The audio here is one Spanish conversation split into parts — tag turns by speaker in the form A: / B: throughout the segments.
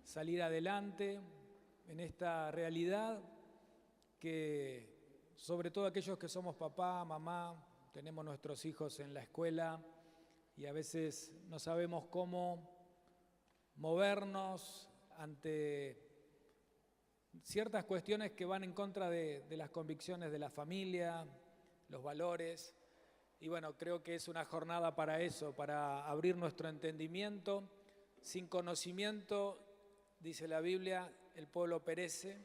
A: salir adelante en esta realidad que, sobre todo aquellos que somos papá, mamá, tenemos nuestros hijos en la escuela y a veces no sabemos cómo movernos ante ciertas cuestiones que van en contra de las convicciones de la familia, los valores. Y bueno, creo que es una jornada para eso, para abrir nuestro entendimiento. Sin conocimiento, dice la Biblia, el pueblo perece,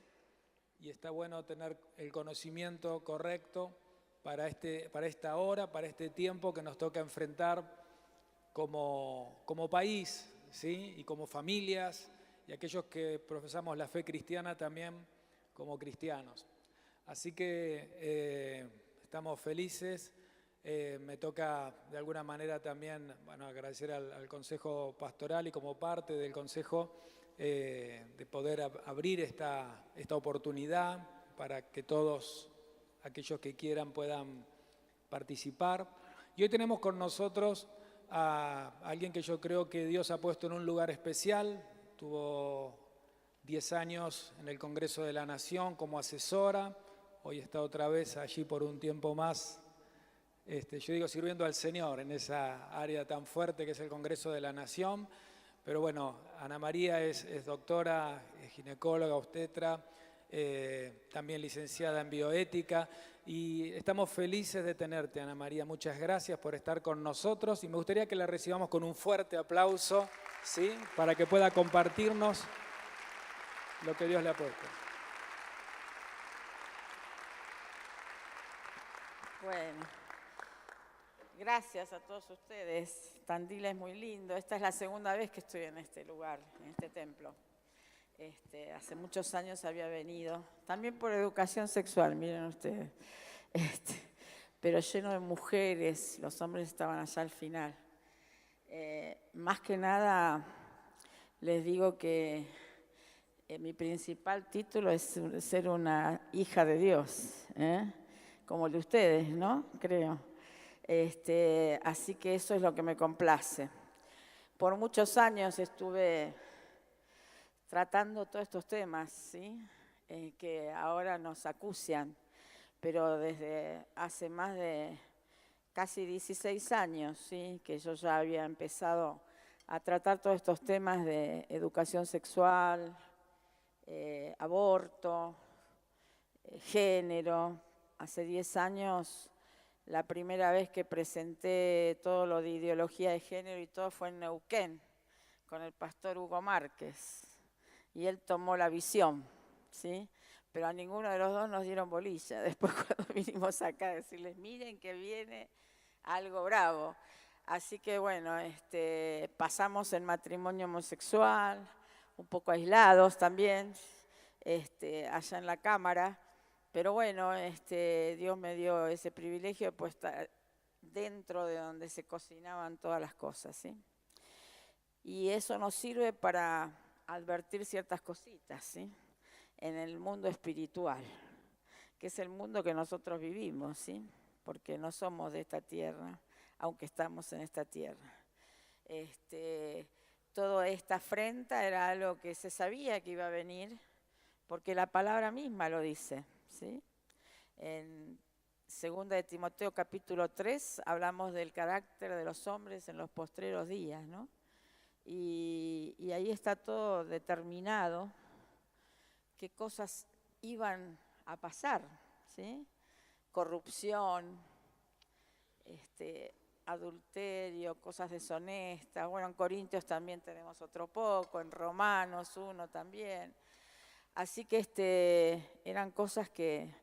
A: y está bueno tener el conocimiento correcto para esta hora, para este tiempo que nos toca enfrentar como país, ¿sí? Y como familias, y aquellos que profesamos la fe cristiana también como cristianos. Así que estamos felices. Me toca de alguna manera también agradecer al Consejo Pastoral y como parte del Consejo de poder abrir esta oportunidad para que todos aquellos que quieran puedan participar. Y hoy tenemos con nosotros a alguien que yo creo que Dios ha puesto en un lugar especial. Tuvo 10 años en el Congreso de la Nación como asesora. Hoy está otra vez allí por un tiempo más. Yo digo sirviendo al Señor en esa área tan fuerte que es el Congreso de la Nación. Pero bueno, Ana María es doctora, es ginecóloga, obstetra, también licenciada en bioética. Y estamos felices de tenerte, Ana María. Muchas gracias por estar con nosotros y me gustaría que la recibamos con un fuerte aplauso, ¿sí? Para que pueda compartirnos lo que Dios le ha puesto.
B: Bueno, gracias a todos ustedes. Tandil es muy lindo. Esta es la segunda vez que estoy en este lugar, en este templo. Hace muchos años había venido, también por educación sexual, miren ustedes. Pero lleno de mujeres, los hombres estaban allá al final. Más que nada, les digo que mi principal título es ser una hija de Dios, como el de ustedes, ¿no? Creo. Así que eso es lo que me complace. Por muchos años estuve tratando todos estos temas, ¿sí? Que ahora nos acucian, pero desde hace más de casi 16 años, ¿sí? Que yo ya había empezado a tratar todos estos temas de educación sexual, aborto, género. Hace 10 años, la primera vez que presenté todo lo de ideología de género y todo fue en Neuquén, con el pastor Hugo Márquez. Y él tomó la visión, ¿sí? Pero a ninguno de los dos nos dieron bolilla. Después cuando vinimos acá a decirles, miren que viene algo bravo. Así que bueno, pasamos el matrimonio homosexual, un poco aislados también, allá en la Cámara. Pero bueno, Dios me dio ese privilegio de estar dentro de donde se cocinaban todas las cosas, ¿sí? Y eso nos sirve para advertir ciertas cositas, ¿sí? En el mundo espiritual, que es el mundo que nosotros vivimos, ¿sí? Porque no somos de esta tierra, aunque estamos en esta tierra. Toda esta afrenta era algo que se sabía que iba a venir, porque la palabra misma lo dice, ¿sí? En 2 de Timoteo capítulo 3 hablamos del carácter de los hombres en los postreros días, ¿no? Y ahí está todo determinado, qué cosas iban a pasar, ¿sí? Corrupción, adulterio, cosas deshonestas. Bueno, en Corintios también tenemos otro poco, en Romanos 1 también. Así que eran cosas que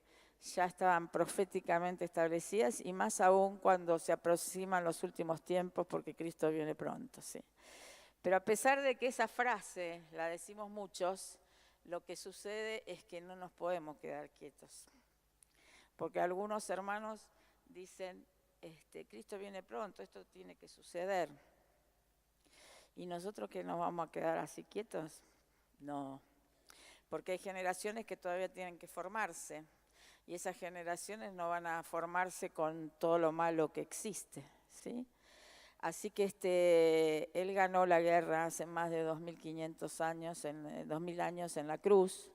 B: ya estaban proféticamente establecidas y más aún cuando se aproximan los últimos tiempos porque Cristo viene pronto, ¿sí? Pero a pesar de que esa frase la decimos muchos, lo que sucede es que no nos podemos quedar quietos. Porque algunos hermanos dicen, Cristo viene pronto, esto tiene que suceder. ¿Y nosotros qué nos vamos a quedar así quietos? No, porque hay generaciones que todavía tienen que formarse y esas generaciones no van a formarse con todo lo malo que existe, ¿sí? Así que él ganó la guerra hace más de 2.500 años, 2.000 años en la cruz,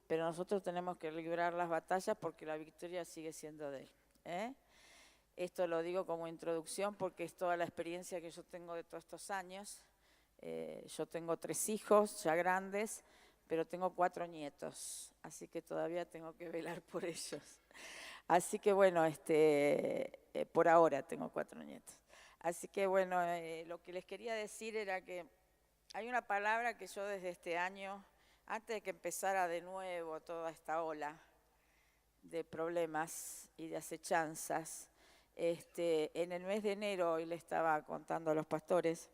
B: pero nosotros tenemos que librar las batallas porque la victoria sigue siendo de él, ¿eh? Esto lo digo como introducción porque es toda la experiencia que yo tengo de todos estos años. Yo tengo 3 hijos ya grandes, pero tengo 4 nietos, así que todavía tengo que velar por ellos. Así que bueno, por ahora tengo 4 nietos. Así que bueno, lo que les quería decir era que hay una palabra que yo desde este año, antes de que empezara de nuevo toda esta ola de problemas y de acechanzas, en el mes de enero, hoy le estaba contando a los pastores,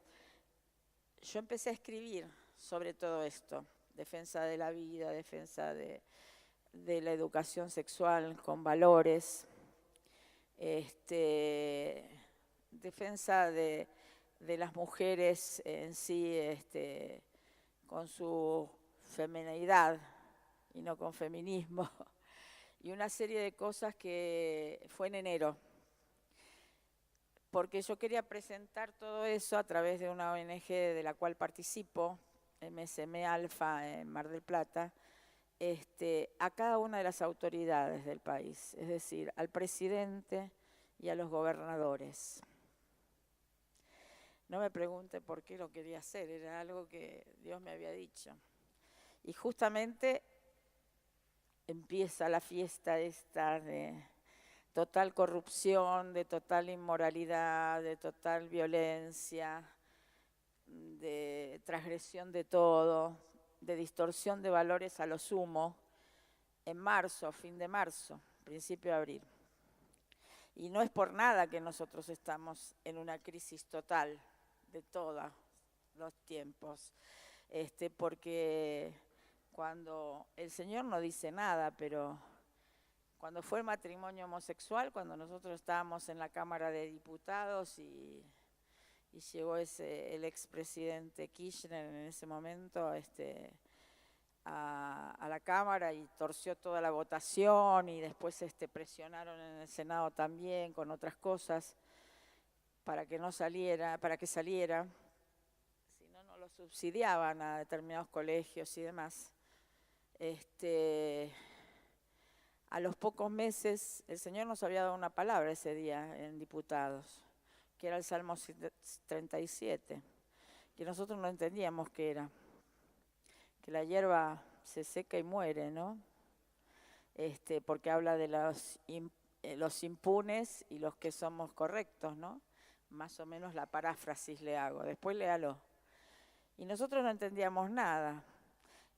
B: yo empecé a escribir sobre todo esto, defensa de la vida, defensa de la educación sexual con valores, defensa de las mujeres en sí, con su femineidad y no con feminismo, y una serie de cosas que fue en enero, porque yo quería presentar todo eso a través de una ONG de la cual participo, MSM Alfa en Mar del Plata, a cada una de las autoridades del país, es decir, al presidente y a los gobernadores. No me pregunte por qué lo quería hacer, era algo que Dios me había dicho. Y justamente empieza la fiesta esta de total corrupción, de total inmoralidad, de total violencia, de transgresión de todo, de distorsión de valores a lo sumo, en marzo, fin de marzo, principio de abril. Y no es por nada que nosotros estamos en una crisis total de todos los tiempos, porque cuando el Señor no dice nada, pero cuando fue el matrimonio homosexual, cuando nosotros estábamos en la Cámara de Diputados y llegó el expresidente Kirchner en ese momento a la Cámara y torció toda la votación y después presionaron en el Senado también con otras cosas para que saliera, si no, no lo subsidiaban a determinados colegios y demás. A los pocos meses el Señor nos había dado una palabra ese día en Diputados, que era el Salmo 37, que nosotros no entendíamos qué era, que la hierba se seca y muere, ¿no? Porque habla de los impunes y los que somos correctos, ¿no? Más o menos la paráfrasis le hago, después léalo. Y nosotros no entendíamos nada.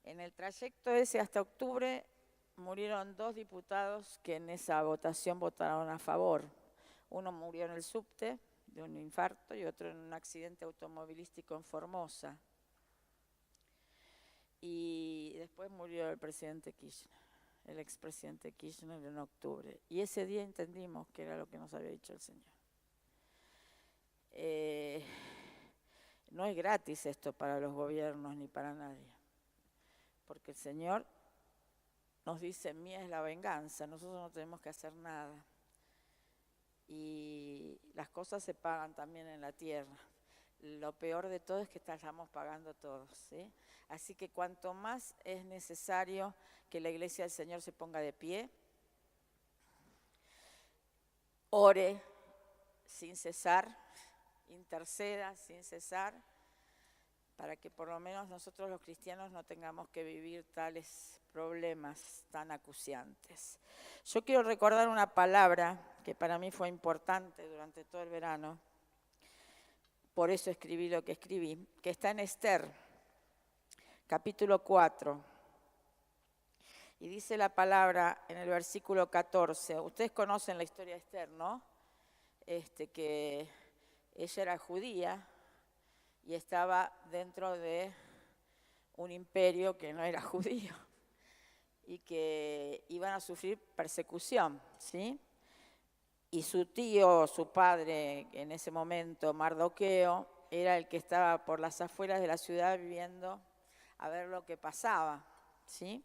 B: En el trayecto ese hasta octubre murieron 2 diputados que en esa votación votaron a favor. Uno murió en el subte de un infarto y otro en un accidente automovilístico en Formosa. Y después murió el presidente Kirchner, el expresidente Kirchner en octubre. Y ese día entendimos que era lo que nos había dicho el Señor. No es gratis esto para los gobiernos ni para nadie, porque el Señor nos dice, mía es la venganza, nosotros no tenemos que hacer nada. Y las cosas se pagan también en la tierra. Lo peor de todo es que estamos pagando todos, ¿sí? Así que cuanto más es necesario que la Iglesia del Señor se ponga de pie, ore sin cesar, interceda sin cesar, para que por lo menos nosotros los cristianos no tengamos que vivir tales problemas tan acuciantes. Yo quiero recordar una palabra que para mí fue importante durante todo el verano, por eso escribí lo que escribí, que está en Esther, capítulo 4. Y dice la palabra en el versículo 14. Ustedes conocen la historia de Esther, ¿no? Que ella era judía y estaba dentro de un imperio que no era judío y que iban a sufrir persecución, ¿sí? Y su tío, su padre, en ese momento, Mardoqueo, era el que estaba por las afueras de la ciudad viviendo a ver lo que pasaba, ¿sí?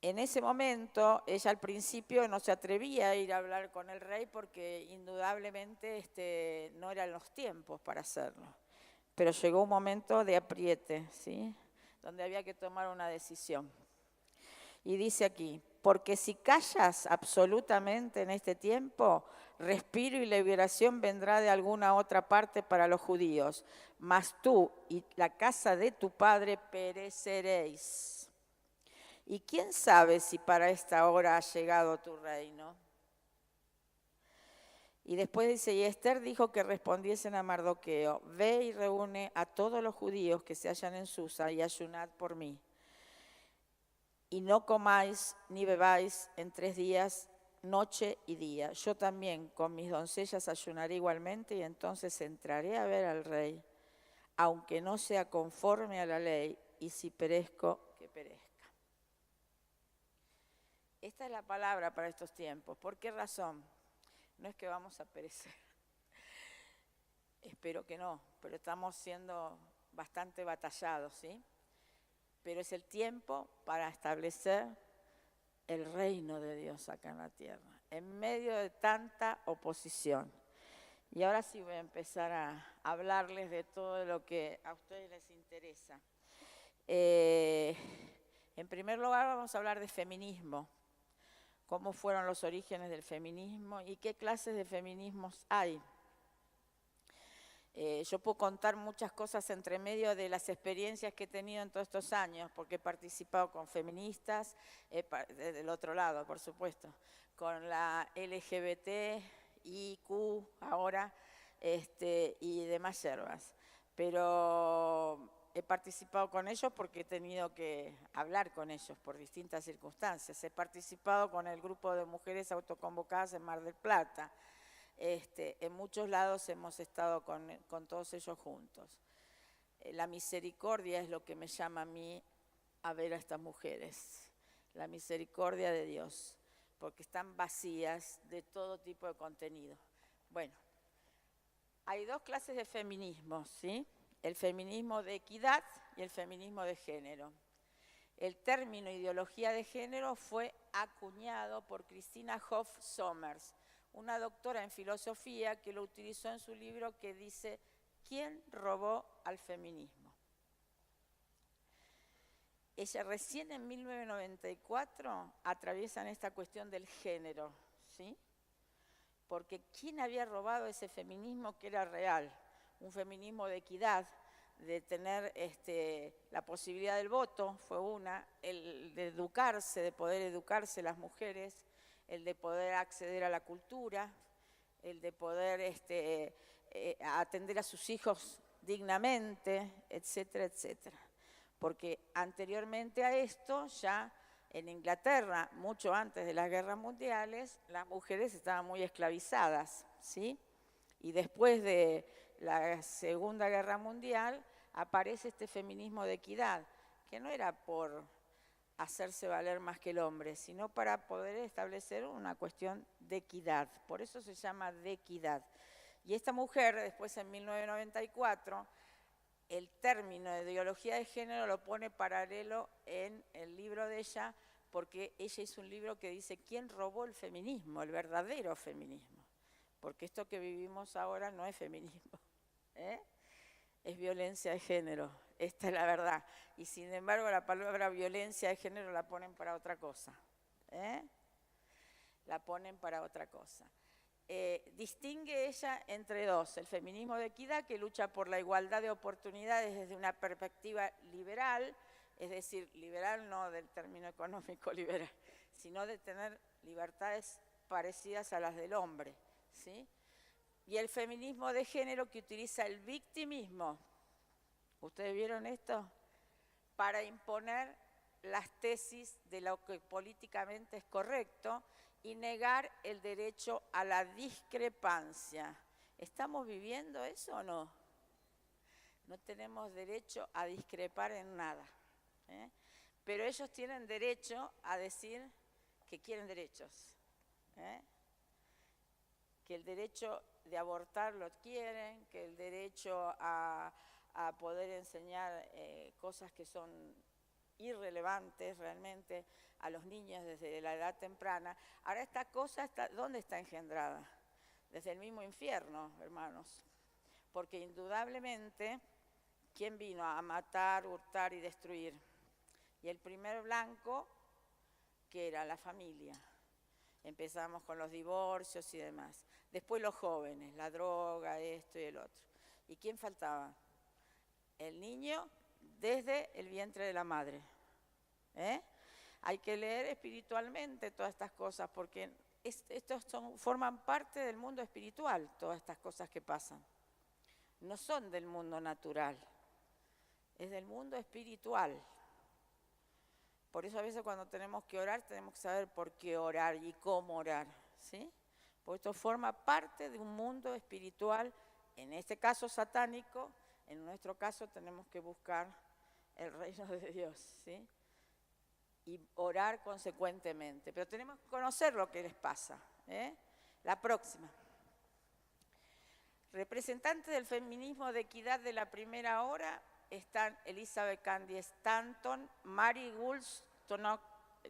B: En ese momento, ella al principio no se atrevía a ir a hablar con el rey porque indudablemente no eran los tiempos para hacerlo. Pero llegó un momento de apriete, ¿sí? Donde había que tomar una decisión. Y dice aquí, porque si callas absolutamente en este tiempo, respiro y liberación vendrá de alguna otra parte para los judíos, mas tú y la casa de tu padre pereceréis. ¿Y quién sabe si para esta hora ha llegado tu reino? Y después dice, y Esther dijo que respondiesen a Mardoqueo, ve y reúne a todos los judíos que se hallan en Susa y ayunad por mí. Y no comáis ni bebáis en 3 días, noche y día. Yo también con mis doncellas ayunaré igualmente y entonces entraré a ver al rey, aunque no sea conforme a la ley, y si perezco, que perezca. Esta es la palabra para estos tiempos. ¿Por qué razón? No es que vamos a perecer. Espero que no, pero estamos siendo bastante batallados, ¿sí? Pero es el tiempo para establecer el reino de Dios acá en la tierra, en medio de tanta oposición. Y ahora sí voy a empezar a hablarles de todo lo que a ustedes les interesa. En primer lugar vamos a hablar de feminismo. Cómo fueron los orígenes del feminismo y qué clases de feminismos hay. Yo puedo contar muchas cosas entre medio de las experiencias que he tenido en todos estos años, porque he participado con feministas, del otro lado, por supuesto, con la LGBTIQ ahora y demás yerbas. Pero he participado con ellos porque he tenido que hablar con ellos por distintas circunstancias. He participado con el grupo de mujeres autoconvocadas en Mar del Plata. En muchos lados hemos estado con todos ellos juntos. La misericordia es lo que me llama a mí a ver a estas mujeres. La misericordia de Dios, porque están vacías de todo tipo de contenido. Bueno, hay 2 clases de feminismo, ¿sí? El feminismo de equidad y el feminismo de género. El término ideología de género fue acuñado por Christina Hoff Sommers, una doctora en filosofía que lo utilizó en su libro que dice ¿Quién robó al feminismo? Ella recién en 1994 atraviesan esta cuestión del género, ¿sí? Porque ¿quién había robado ese feminismo que era real? Un feminismo de equidad, de tener la posibilidad del voto, fue una, el de educarse, de poder educarse las mujeres, el de poder acceder a la cultura, el de poder atender a sus hijos dignamente, etcétera, etcétera. Porque anteriormente a esto, ya en Inglaterra, mucho antes de las guerras mundiales, las mujeres estaban muy esclavizadas, ¿sí? Y después de la Segunda Guerra Mundial aparece este feminismo de equidad, que no era por hacerse valer más que el hombre, sino para poder establecer una cuestión de equidad. Por eso se llama de equidad. Y esta mujer, después en 1994, el término de ideología de género lo pone paralelo en el libro de ella, porque ella hizo un libro que dice ¿quién robó el feminismo? El verdadero feminismo. Porque esto que vivimos ahora no es feminismo, es violencia de género. Esta es la verdad. Y sin embargo la palabra violencia de género la ponen para otra cosa. La ponen para otra cosa. Distingue ella entre 2, el feminismo de equidad que lucha por la igualdad de oportunidades desde una perspectiva liberal, es decir, liberal no del término económico liberal, sino de tener libertades parecidas a las del hombre, ¿sí? Y el feminismo de género que utiliza el victimismo, ¿ustedes vieron esto? Para imponer las tesis de lo que políticamente es correcto y negar el derecho a la discrepancia. ¿Estamos viviendo eso o no? No tenemos derecho a discrepar en nada. Pero ellos tienen derecho a decir que quieren derechos. Que el derecho de abortar lo quieren, que el derecho a poder enseñar cosas que son irrelevantes realmente a los niños desde la edad temprana. Ahora esta cosa, ¿dónde está engendrada? Desde el mismo infierno, hermanos. Porque indudablemente, ¿quién vino a matar, hurtar y destruir? Y el primer blanco, que era la familia. Empezamos con los divorcios y demás. Después los jóvenes, la droga, esto y el otro. ¿Y quién faltaba? El niño desde el vientre de la madre. Hay que leer espiritualmente todas estas cosas porque estos forman parte del mundo espiritual, todas estas cosas que pasan. No son del mundo natural, es del mundo espiritual. Por eso a veces cuando tenemos que orar, tenemos que saber por qué orar y cómo orar, ¿sí? Porque esto forma parte de un mundo espiritual, en este caso satánico, en nuestro caso tenemos que buscar el reino de Dios, ¿sí? Y orar consecuentemente. Pero tenemos que conocer lo que les pasa, La próxima. Representantes del feminismo de equidad de la primera hora están Elizabeth Cady Stanton, Mary Wollstonecraft,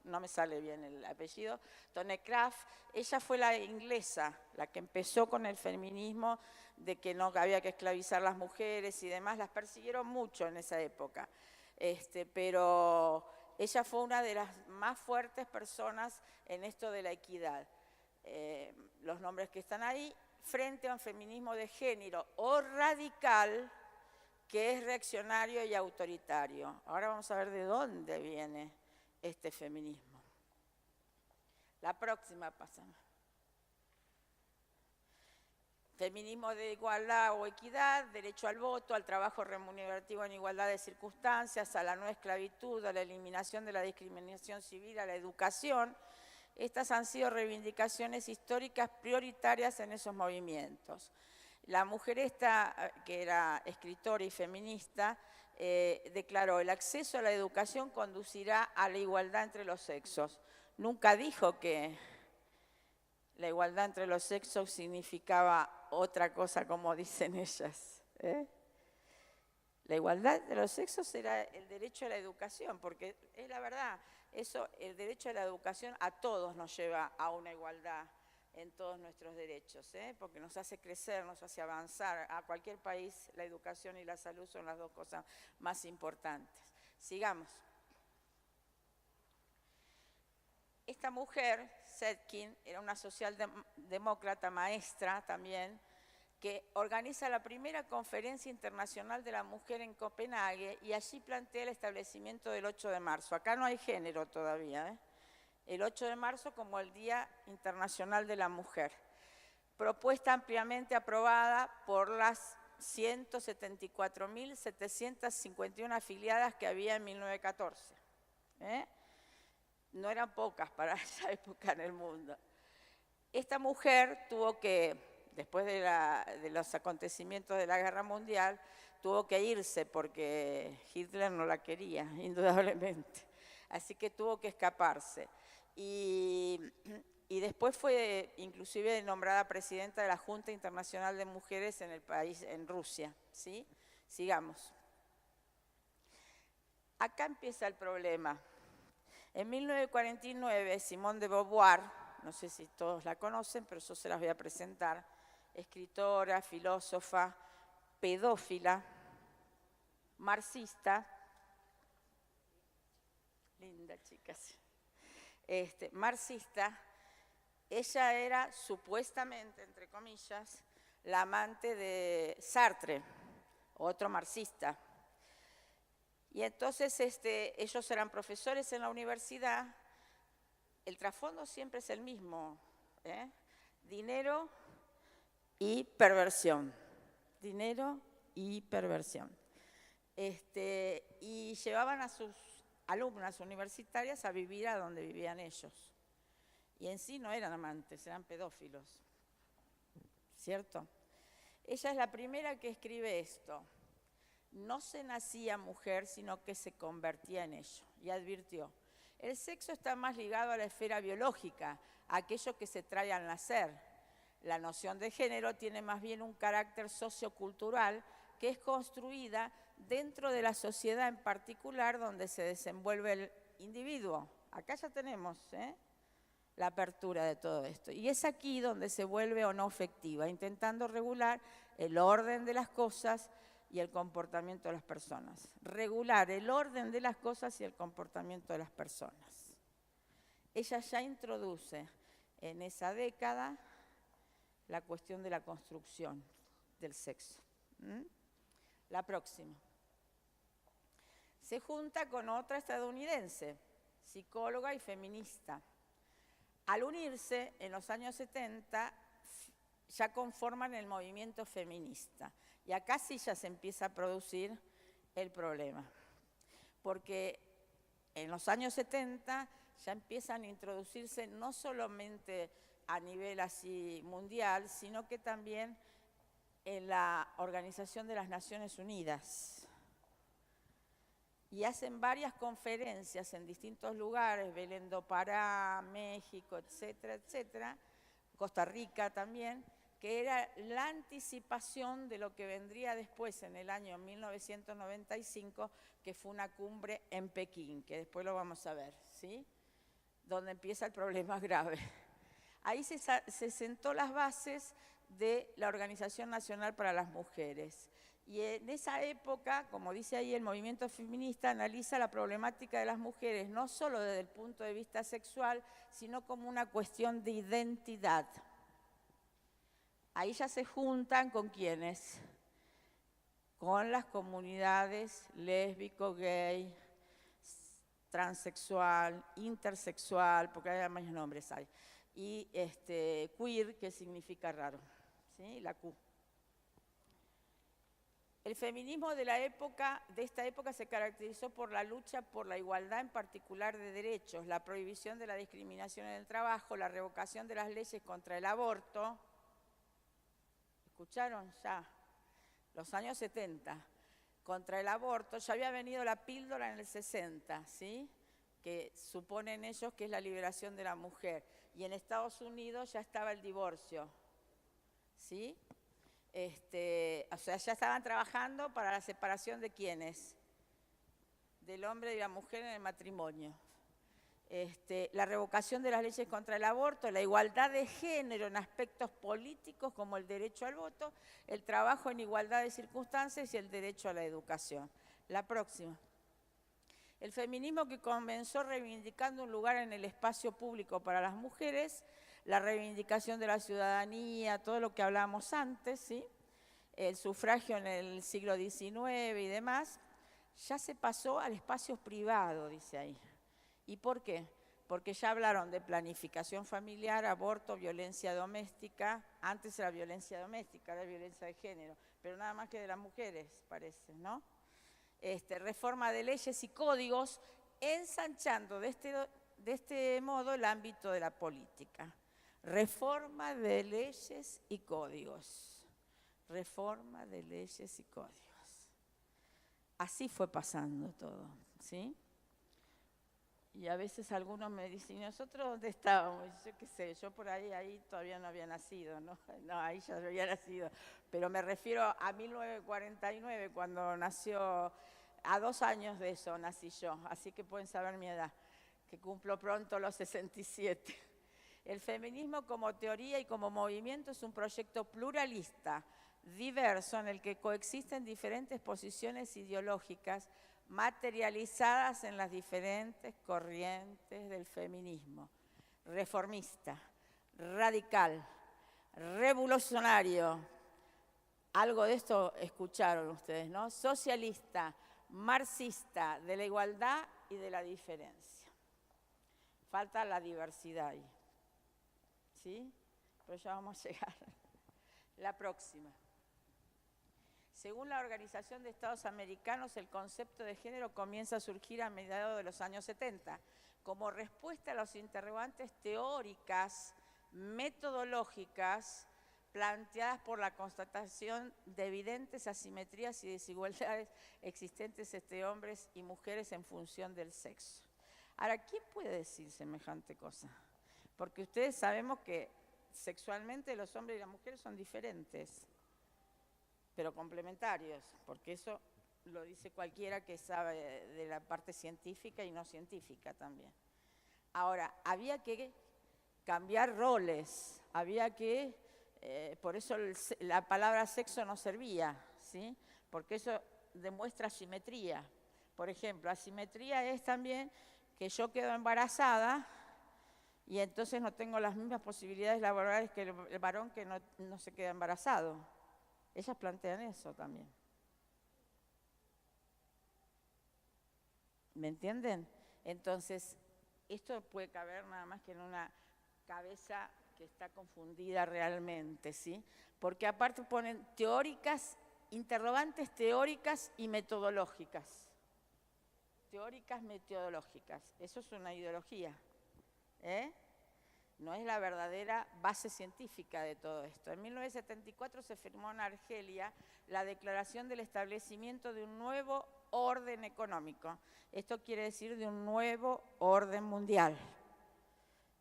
B: no me sale bien el apellido, Tonecraft. Ella fue la inglesa, la que empezó con el feminismo de que no había que esclavizar a las mujeres y demás. Las persiguieron mucho en esa época, pero ella fue una de las más fuertes personas en esto de la equidad. Los nombres que están ahí, frente a un feminismo de género o radical, que es reaccionario y autoritario. Ahora vamos a ver de dónde viene este feminismo. La próxima pasamos. Feminismo de igualdad o equidad, derecho al voto, al trabajo remunerativo en igualdad de circunstancias, a la no esclavitud, a la eliminación de la discriminación civil, a la educación. Estas han sido reivindicaciones históricas prioritarias en esos movimientos. La mujer esta, que era escritora y feminista, declaró: el acceso a la educación conducirá a la igualdad entre los sexos. Nunca dijo que la igualdad entre los sexos significaba otra cosa como dicen ellas. La igualdad de los sexos era el derecho a la educación, porque es la verdad, el derecho a la educación a todos nos lleva a una igualdad en todos nuestros derechos, porque nos hace crecer, nos hace avanzar. A cualquier país la educación y la salud son las dos cosas más importantes. Sigamos. Esta mujer, Zetkin, era una socialdemócrata maestra también, que organiza la primera conferencia internacional de la mujer en Copenhague y allí plantea el establecimiento del 8 de marzo. Acá no hay género todavía, El 8 de marzo como el Día Internacional de la Mujer. Propuesta ampliamente aprobada por las 174.751 afiliadas que había en 1914. No eran pocas para esa época en el mundo. Esta mujer tuvo que, después de los acontecimientos de la Guerra Mundial, tuvo que irse porque Hitler no la quería, indudablemente. Así que tuvo que escaparse. Y después fue inclusive nombrada presidenta de la Junta Internacional de Mujeres en el país, en Rusia, ¿sí? Sigamos. Acá empieza el problema. En 1949, Simone de Beauvoir, no sé si todos la conocen, pero yo se las voy a presentar, escritora, filósofa, pedófila, marxista, linda chicas, marxista. Ella era supuestamente, entre comillas, la amante de Sartre, otro marxista. Y entonces ellos eran profesores en la universidad. El trasfondo siempre es el mismo, dinero y perversión. Dinero y perversión. Y llevaban a sus alumnas universitarias a vivir a donde vivían ellos. Y en sí no eran amantes, eran pedófilos, ¿cierto? Ella es la primera que escribe esto. No se nacía mujer, sino que se convertía en ello. Y advirtió, el sexo está más ligado a la esfera biológica, a aquello que se trae al nacer. La noción de género tiene más bien un carácter sociocultural que es construida dentro de la sociedad en particular donde se desenvuelve el individuo. Acá ya tenemos la apertura de todo esto. Y es aquí donde se vuelve o no efectiva, intentando regular el orden de las cosas y el comportamiento de las personas. Regular el orden de las cosas y el comportamiento de las personas. Ella ya introduce en esa década la cuestión de la construcción del sexo. La próxima. Se junta con otra estadounidense, psicóloga y feminista. Al unirse, en los años 70, ya conforman el movimiento feminista. Y acá sí ya se empieza a producir el problema. Porque en los años 70 ya empiezan a introducirse no solamente a nivel así mundial, sino que también en la Organización de las Naciones Unidas. Y hacen varias conferencias en distintos lugares, Belén do Pará, México, etcétera, etcétera, Costa Rica también, que era la anticipación de lo que vendría después en el año 1995, que fue una cumbre en Pekín, que después lo vamos a ver, ¿sí? Donde empieza el problema grave. Ahí se sentó las bases de la Organización Nacional para las Mujeres. Y en esa época, como dice ahí, el movimiento feminista analiza la problemática de las mujeres no solo desde el punto de vista sexual, sino como una cuestión de identidad. Ahí ya se juntan ¿con quiénes? Con las comunidades lésbico, gay, transexual, intersexual, porque hay más nombres hay, y queer, que significa raro, ¿sí? La Q. El feminismo de esta época se caracterizó por la lucha por la igualdad en particular de derechos, la prohibición de la discriminación en el trabajo, la revocación de las leyes contra el aborto. ¿Escucharon ya? Los años 70. Contra el aborto, ya había venido la píldora en el 60, ¿sí? Que suponen ellos que es la liberación de la mujer. Y en Estados Unidos ya estaba el divorcio, ¿sí? O sea, ya estaban trabajando para la separación de ¿quiénes? Del hombre y la mujer en el matrimonio. La revocación de las leyes contra el aborto, la igualdad de género en aspectos políticos como el derecho al voto, el trabajo en igualdad de circunstancias y el derecho a la educación. La próxima. El feminismo que comenzó reivindicando un lugar en el espacio público para las mujeres, la reivindicación de la ciudadanía, todo lo que hablábamos antes, ¿sí? El sufragio en el siglo XIX y demás, ya se pasó al espacio privado, dice ahí. ¿Y por qué? Porque ya hablaron de planificación familiar, aborto, violencia doméstica. Antes era violencia doméstica, era violencia de género, pero nada más que de las mujeres, parece, ¿no? Reforma de leyes y códigos, ensanchando de este modo el ámbito de la política. Reforma de leyes y códigos. Reforma de leyes y códigos. Así fue pasando todo, ¿sí? Y a veces algunos me dicen, ¿y nosotros dónde estábamos? Yo qué sé, yo por ahí todavía no había nacido, ¿no? No, ahí ya había nacido. Pero me refiero a 1949, cuando nació, a 2 años de eso nací yo, así que pueden saber mi edad, que cumplo pronto los 67. El feminismo como teoría y como movimiento es un proyecto pluralista, diverso, en el que coexisten diferentes posiciones ideológicas, materializadas en las diferentes corrientes del feminismo. Reformista, radical, revolucionario, algo de esto escucharon ustedes, ¿no? Socialista, marxista, de la igualdad y de la diferencia. Falta la diversidad ahí, ¿sí? Pero ya vamos a llegar. La próxima. Según la Organización de Estados Americanos, el concepto de género comienza a surgir a mediados de los años 70, como respuesta a los interrogantes teóricas, metodológicas, planteadas por la constatación de evidentes asimetrías y desigualdades existentes entre hombres y mujeres en función del sexo. Ahora, ¿quién puede decir semejante cosa? Porque ustedes sabemos que sexualmente los hombres y las mujeres son diferentes, pero complementarios, porque eso lo dice cualquiera que sabe de la parte científica y no científica también. Ahora, había que cambiar roles, había que, por eso la palabra sexo no servía, ¿sí? Porque eso demuestra asimetría. Por ejemplo, asimetría es también que yo quedo embarazada y entonces no tengo las mismas posibilidades laborales que el varón que no se queda embarazado. Ellas plantean eso también. ¿Me entienden? Entonces, esto puede caber nada más que en una cabeza que está confundida realmente, ¿sí? Porque aparte ponen teóricas, interrogantes teóricas y metodológicas. Teóricas metodológicas. Eso es una ideología, ¿eh? No es la verdadera base científica de todo esto. En 1974 se firmó en Argelia la Declaración del Establecimiento de un Nuevo Orden Económico. Esto quiere decir de un nuevo orden mundial.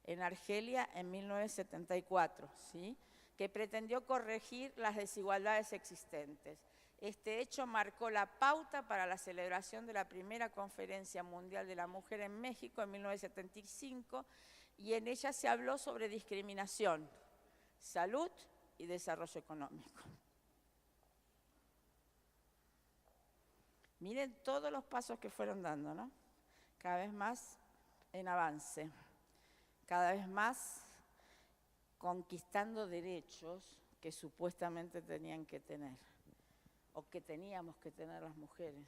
B: En Argelia en 1974, ¿sí? Que pretendió corregir las desigualdades existentes. Este hecho marcó la pauta para la celebración de la primera Conferencia Mundial de la Mujer en México en 1975 y en ella se habló sobre discriminación, salud y desarrollo económico. Miren todos los pasos que fueron dando, ¿no? Cada vez más en avance, cada vez más conquistando derechos que supuestamente tenían que tener, o que teníamos que tener las mujeres,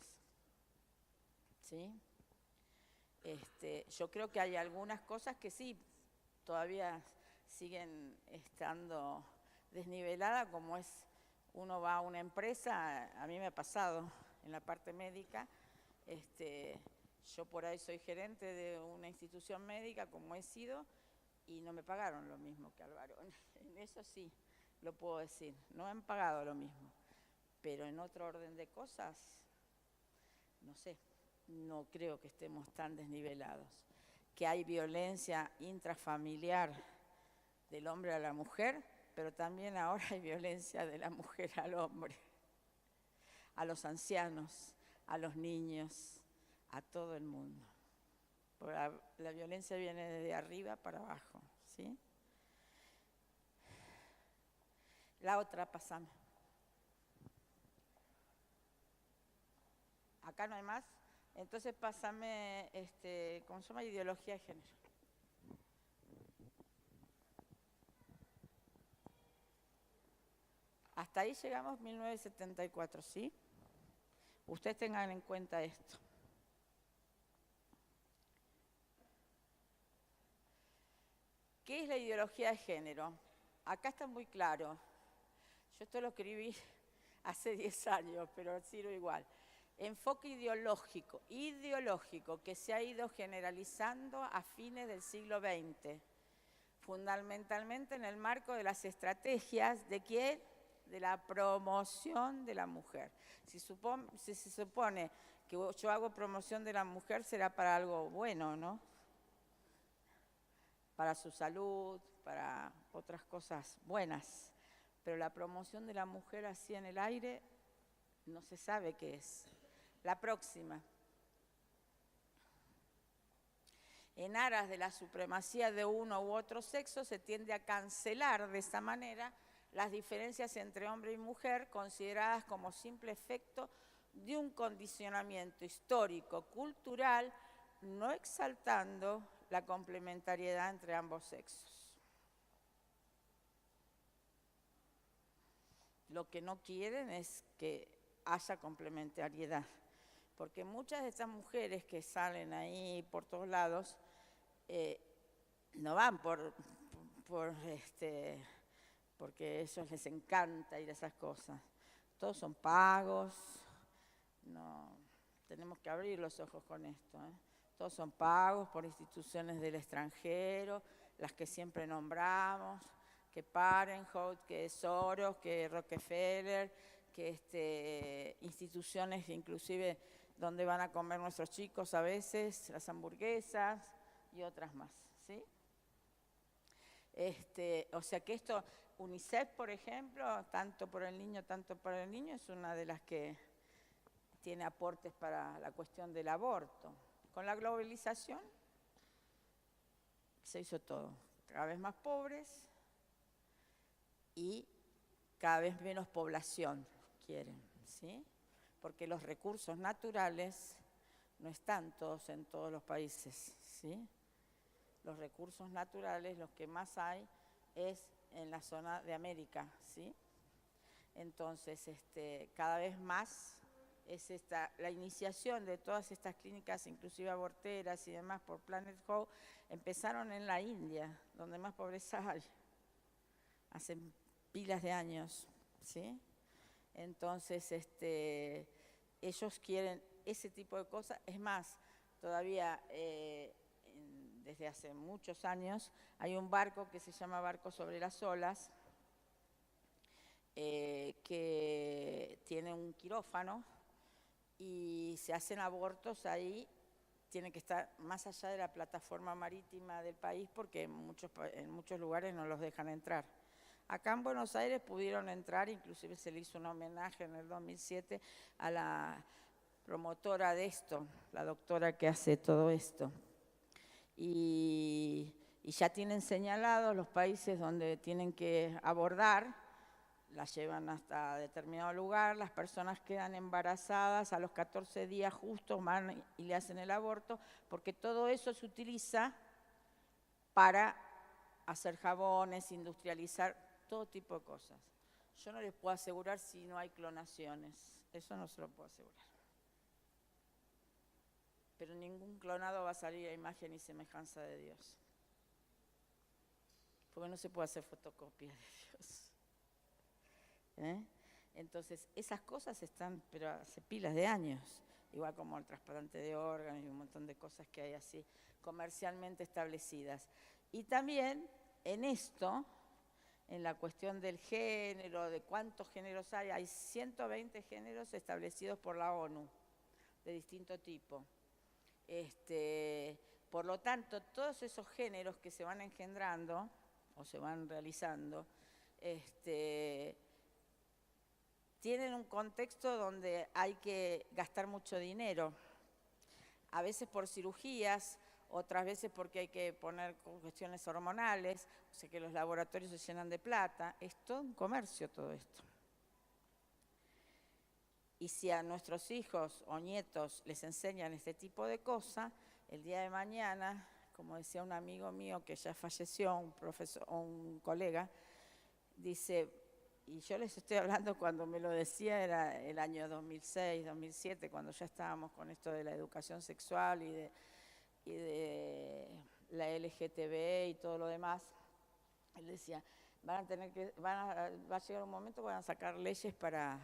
B: ¿sí? Yo creo que hay algunas cosas que sí, todavía siguen estando desniveladas, como es, uno va a una empresa, a mí me ha pasado en la parte médica, yo por ahí soy gerente de una institución médica, como he sido, y no me pagaron lo mismo que al varón. En eso sí, lo puedo decir, no han pagado lo mismo, pero en otro orden de cosas, no sé. No creo que estemos tan desnivelados. Que hay violencia intrafamiliar del hombre a la mujer, pero también ahora hay violencia de la mujer al hombre, a los ancianos, a los niños, a todo el mundo. La violencia viene de arriba para abajo, ¿sí? La otra, pasame. ¿Acá no hay más? Entonces pásame, ¿cómo se llama? Ideología de género. Hasta ahí llegamos 1974, ¿sí? Ustedes tengan en cuenta esto. ¿Qué es la ideología de género? Acá está muy claro. Yo esto lo escribí hace 10 años, pero sirve igual. Enfoque ideológico que se ha ido generalizando a fines del siglo XX, fundamentalmente en el marco de las estrategias de ¿quién? De la promoción de la mujer. Si se supone que yo hago promoción de la mujer, será para algo bueno, ¿no? Para su salud, para otras cosas buenas. Pero la promoción de la mujer así en el aire, no se sabe qué es. La próxima. En aras de la supremacía de uno u otro sexo, se tiende a cancelar de esta manera las diferencias entre hombre y mujer, consideradas como simple efecto de un condicionamiento histórico, cultural, no exaltando la complementariedad entre ambos sexos. Lo que no quieren es que haya complementariedad, porque muchas de estas mujeres que salen ahí por todos lados no van porque a ellos les encanta ir a esas cosas. Todos son pagos, no, tenemos que abrir los ojos con esto, ¿eh? Todos son pagos por instituciones del extranjero, las que siempre nombramos, que Parenhood, que Soros, que Rockefeller, que instituciones inclusive donde van a comer nuestros chicos a veces, las hamburguesas y otras más, ¿sí? O sea que esto, UNICEF, por ejemplo, tanto por el niño, es una de las que tiene aportes para la cuestión del aborto. Con la globalización se hizo todo, cada vez más pobres y cada vez menos población quieren, ¿sí? Porque los recursos naturales no están todos en todos los países, ¿sí? Los recursos naturales, los que más hay, es en la zona de América, ¿sí? Entonces, cada vez más es la iniciación de todas estas clínicas, inclusive aborteras y demás, por Planet Hope, empezaron en la India, donde más pobreza hay, hace pilas de años, ¿sí? Entonces, ellos quieren ese tipo de cosas. Es más, todavía desde hace muchos años hay un barco que se llama Barco sobre las Olas, que tiene un quirófano y se hacen abortos ahí. Tiene que estar más allá de la plataforma marítima del país porque en muchos lugares no los dejan entrar. Acá en Buenos Aires pudieron entrar, inclusive se le hizo un homenaje en el 2007 a la promotora de esto, la doctora que hace todo esto. Y ya tienen señalados los países donde tienen que abordar, las llevan hasta determinado lugar, las personas quedan embarazadas, a los 14 días justos van y le hacen el aborto, porque todo eso se utiliza para hacer jabones, industrializar, todo tipo de cosas. Yo no les puedo asegurar si no hay clonaciones, eso no se lo puedo asegurar. Pero ningún clonado va a salir a imagen y semejanza de Dios. Porque no se puede hacer fotocopia de Dios. Entonces, esas cosas están, pero hace pilas de años, igual como el trasplante de órganos y un montón de cosas que hay así comercialmente establecidas. Y también en esto, en la cuestión del género, de cuántos géneros hay 120 géneros establecidos por la ONU, de distinto tipo. Por lo tanto, todos esos géneros que se van engendrando o se van realizando, tienen un contexto donde hay que gastar mucho dinero, a veces por cirugías, otras veces porque hay que poner cuestiones hormonales, o sea que los laboratorios se llenan de plata. Es todo un comercio todo esto. Y si a nuestros hijos o nietos les enseñan este tipo de cosas, el día de mañana, como decía un amigo mío que ya falleció, un colega, dice, y yo les estoy hablando cuando me lo decía, era el año 2006, 2007, cuando ya estábamos con esto de la educación sexual y de la LGTB y todo lo demás. Él decía, va a llegar un momento que van a sacar leyes para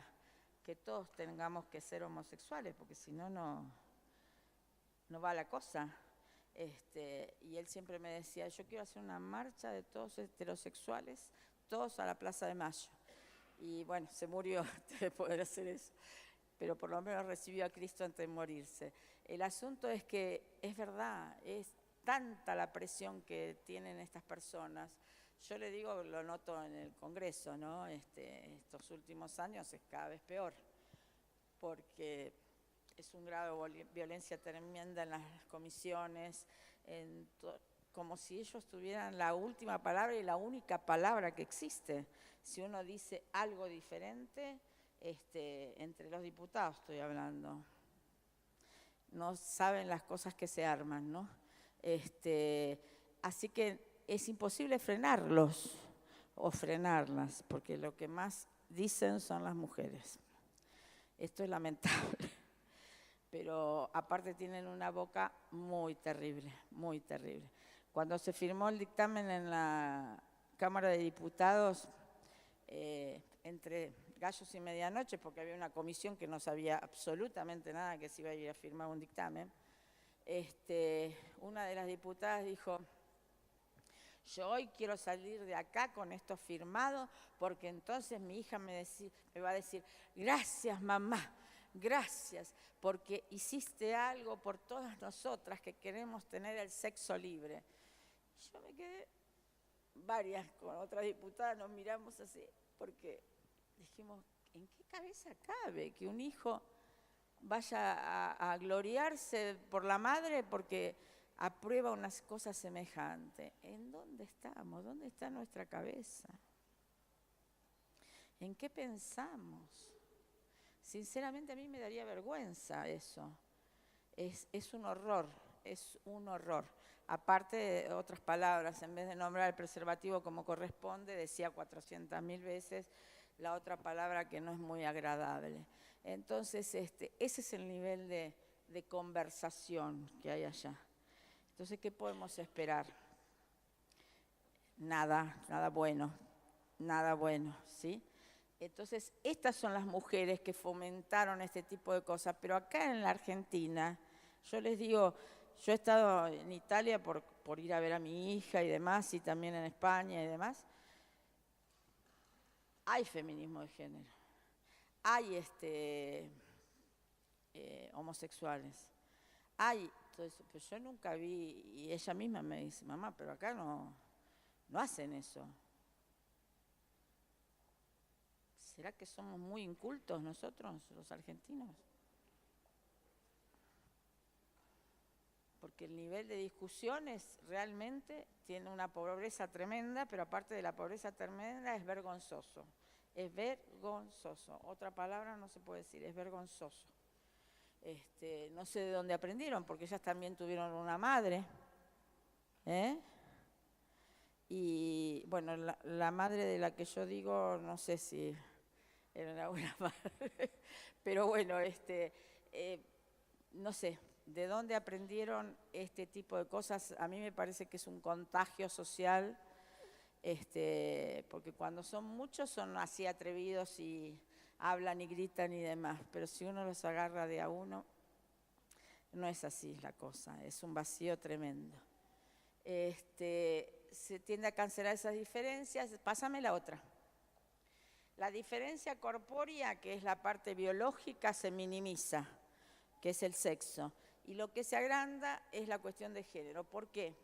B: que todos tengamos que ser homosexuales, porque si no, no va la cosa. Y él siempre me decía, yo quiero hacer una marcha de todos heterosexuales, todos a la Plaza de Mayo. Y bueno, se murió de poder hacer eso, pero por lo menos recibió a Cristo antes de morirse. El asunto es que es verdad, es tanta la presión que tienen estas personas. Yo le digo, lo noto en el Congreso, ¿no? Estos últimos años es cada vez peor, porque es un grado de violencia tremenda en las comisiones, como si ellos tuvieran la última palabra y la única palabra que existe. Si uno dice algo diferente, entre los diputados estoy hablando, no saben las cosas que se arman, ¿no? Así que es imposible frenarlos o frenarlas, porque lo que más dicen son las mujeres. Esto es lamentable, pero aparte tienen una boca muy terrible, muy terrible. Cuando se firmó el dictamen en la Cámara de Diputados, entre gallos y medianoche, porque había una comisión que no sabía absolutamente nada que se iba a ir a firmar un dictamen, una de las diputadas dijo, yo hoy quiero salir de acá con esto firmado, porque entonces mi hija me va a decir, gracias mamá, gracias, porque hiciste algo por todas nosotras que queremos tener el sexo libre. Yo me quedé, varias con otras diputadas nos miramos así, porque dijimos, ¿en qué cabeza cabe que un hijo vaya a gloriarse por la madre porque aprueba una cosa semejante. ¿En dónde estamos? ¿Dónde está nuestra cabeza? ¿En qué pensamos? Sinceramente a mí me daría vergüenza eso. Es un horror, es un horror. Aparte de otras palabras, en vez de nombrar el preservativo como corresponde, decía 400.000 veces la otra palabra que no es muy agradable. Entonces, ese es el nivel de conversación que hay allá. Entonces, ¿qué podemos esperar? Nada bueno, ¿sí? Entonces, estas son las mujeres que fomentaron este tipo de cosas, pero acá en la Argentina, yo les digo, yo he estado en Italia por ir a ver a mi hija y demás, y también en España y demás. Hay feminismo de género, hay homosexuales, hay todo eso, pero yo nunca vi, y ella misma me dice, mamá, pero acá no hacen eso. ¿Será que somos muy incultos nosotros, los argentinos? Porque el nivel de discusiones realmente tiene una pobreza tremenda, pero aparte de la pobreza tremenda es vergonzoso. Es vergonzoso. Otra palabra no se puede decir, es vergonzoso. No sé de dónde aprendieron, porque ellas también tuvieron una madre. Y bueno, la madre de la que yo digo, no sé si era una buena madre, pero bueno, no sé. ¿De dónde aprendieron este tipo de cosas? A mí me parece que es un contagio social, porque cuando son muchos son así atrevidos y hablan y gritan y demás, pero si uno los agarra de a uno, no es así la cosa, es un vacío tremendo. Se tiende a cancelar esas diferencias. Pásame la otra. La diferencia corpórea, que es la parte biológica, se minimiza, que es el sexo. Y lo que se agranda es la cuestión de género. ¿Por qué?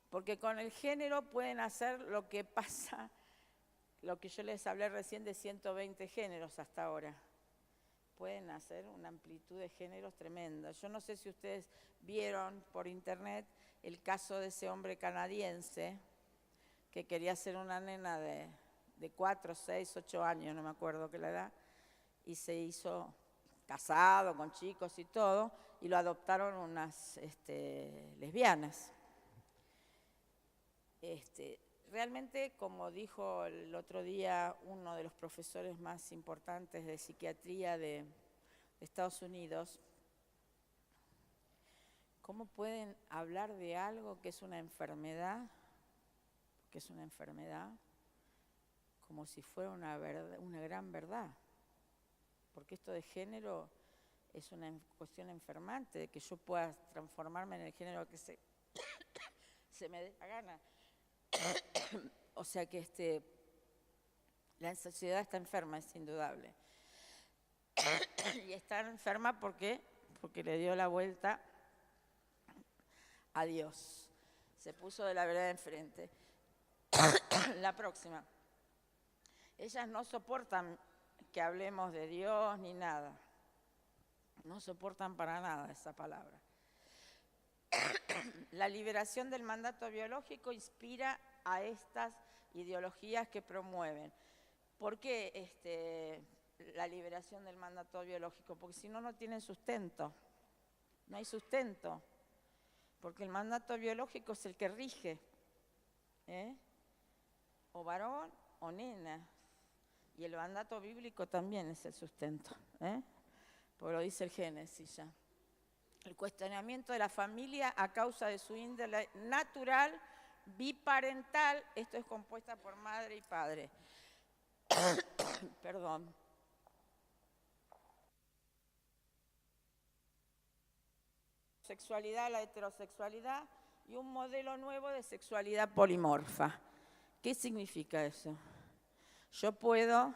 B: Porque con el género pueden hacer lo que pasa, lo que yo les hablé recién de 120 géneros hasta ahora. Pueden hacer una amplitud de géneros tremenda. Yo no sé si ustedes vieron por internet el caso de ese hombre canadiense que quería ser una nena de 4, 6, 8 años, no me acuerdo qué la edad, y se hizo casado con chicos y todo, y lo adoptaron unas lesbianas. Realmente, como dijo el otro día uno de los profesores más importantes de psiquiatría de Estados Unidos, ¿cómo pueden hablar de algo que es una enfermedad, como si fuera una gran verdad? Porque esto de género es una cuestión enfermante, de que yo pueda transformarme en el género que se me dé la gana. O sea que la sociedad está enferma, es indudable. Y está enferma porque le dio la vuelta a Dios. Se puso de la verdad enfrente. La próxima. Ellas no soportan que hablemos de Dios ni nada. No soportan para nada esa palabra. La liberación del mandato biológico inspira a estas ideologías que promueven. ¿Por qué la liberación del mandato biológico? Porque si no, no tienen sustento. No hay sustento. Porque el mandato biológico es el que rige. O varón o nena. Y el mandato bíblico también es el sustento. Porque lo dice el Génesis ya. El cuestionamiento de la familia a causa de su índole natural, biparental, esto es compuesta por madre y padre. Perdón. Sexualidad, la heterosexualidad y un modelo nuevo de sexualidad polimorfa. ¿Qué significa eso? Yo puedo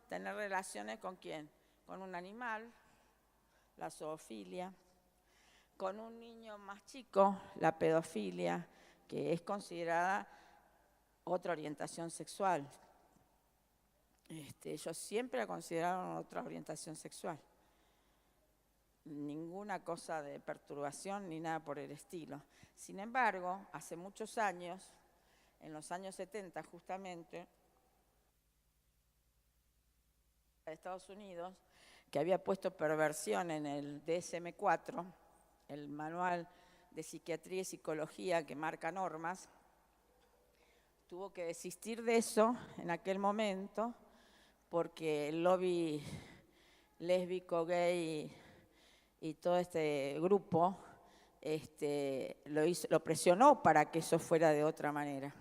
B: tener relaciones ¿con quién? Con un animal, la zoofilia, con un niño más chico, la pedofilia, que es considerada otra orientación sexual. Ellos siempre la consideraron otra orientación sexual. ninguna cosa de perturbación ni nada por el estilo. Sin embargo, hace muchos años, en los años 70 justamente, de Estados Unidos, que había puesto perversión en el DSM-4, el Manual de Psiquiatría y Psicología que marca normas, tuvo que desistir de eso en aquel momento porque el lobby lésbico, gay y todo este grupo lo presionó para que eso fuera de otra manera.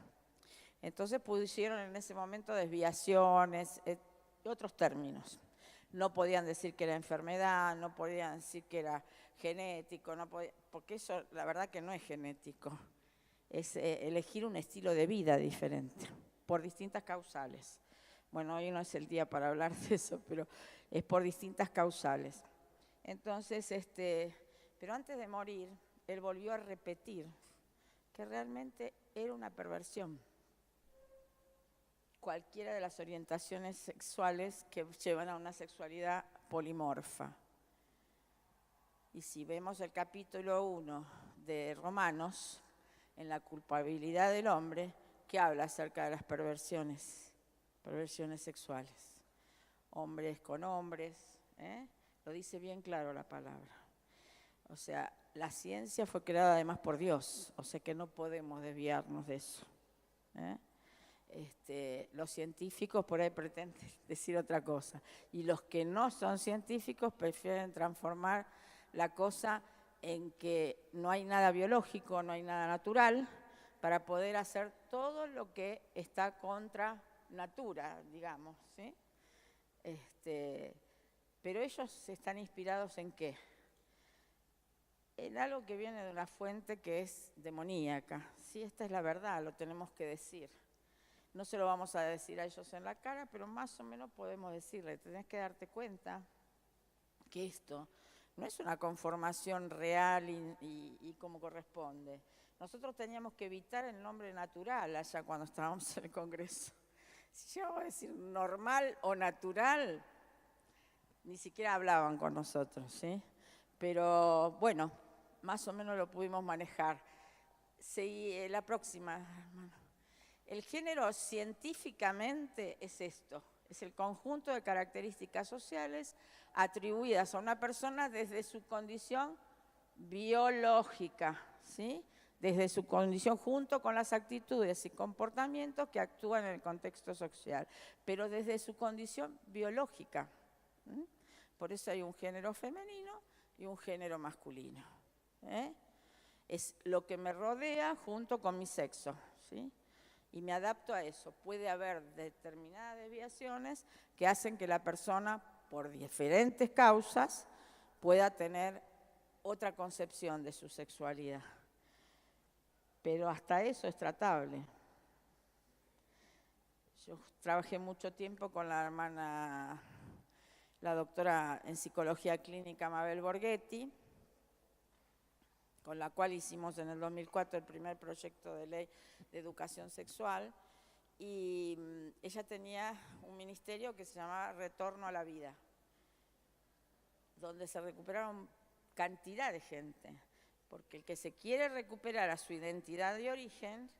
B: Entonces pusieron en ese momento desviaciones y otros términos. No podían decir que era enfermedad, no podían decir que era genético, porque eso la verdad que no es genético. Es elegir un estilo de vida diferente, por distintas causales. Bueno, hoy no es el día para hablar de eso, pero es por distintas causales. Entonces, pero antes de morir, él volvió a repetir que realmente era una perversión. Cualquiera de las orientaciones sexuales que llevan a una sexualidad polimorfa. Y si vemos el capítulo 1 de Romanos, en la culpabilidad del hombre, que habla acerca de las perversiones sexuales. Hombres con hombres, lo dice bien claro la palabra. O sea, la ciencia fue creada además por Dios, o sea que no podemos desviarnos de eso. Los científicos por ahí pretenden decir otra cosa, y los que no son científicos prefieren transformar la cosa en que no hay nada biológico, no hay nada natural, para poder hacer todo lo que está contra natura, digamos, ¿sí? Pero ellos están inspirados ¿en qué? En algo que viene de una fuente que es demoníaca. Sí, esta es la verdad, lo tenemos que decir. No se lo vamos a decir a ellos en la cara, pero más o menos podemos decirle, tenés que darte cuenta que esto no es una conformación real y como corresponde. Nosotros teníamos que evitar el nombre natural allá cuando estábamos en el Congreso. Si llegamos a decir normal o natural, ni siquiera hablaban con nosotros, ¿sí? Pero bueno, más o menos lo pudimos manejar. Seguí, la próxima, hermano. El género científicamente es esto, es el conjunto de características sociales atribuidas a una persona desde su condición biológica, ¿sí? Desde su condición junto con las actitudes y comportamientos que actúan en el contexto social, pero desde su condición biológica. Por eso hay un género femenino y un género masculino. Es lo que me rodea junto con mi sexo, ¿sí? Y me adapto a eso. Puede haber determinadas desviaciones que hacen que la persona, por diferentes causas, pueda tener otra concepción de su sexualidad. Pero hasta eso es tratable. Yo trabajé mucho tiempo con la hermana, la doctora en psicología clínica Mabel Borghetti, con la cual hicimos en el 2004 el primer proyecto de ley de educación sexual, y ella tenía un ministerio que se llamaba Retorno a la Vida, donde se recuperaron cantidad de gente, porque el que se quiere recuperar a su identidad de origen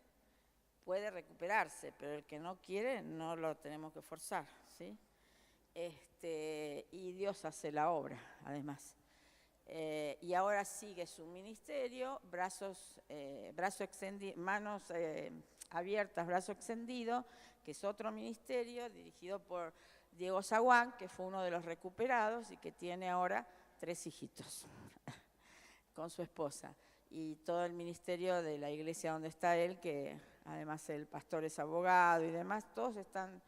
B: puede recuperarse, pero el que no quiere no lo tenemos que forzar, ¿sí? Y Dios hace la obra, además. Y ahora sigue su ministerio, manos abiertas, brazo extendido, que es otro ministerio dirigido por Diego Zaguán, que fue uno de los recuperados y que tiene ahora 3 hijitos con su esposa. Y todo el ministerio de la iglesia donde está él, que además el pastor es abogado y demás, todos están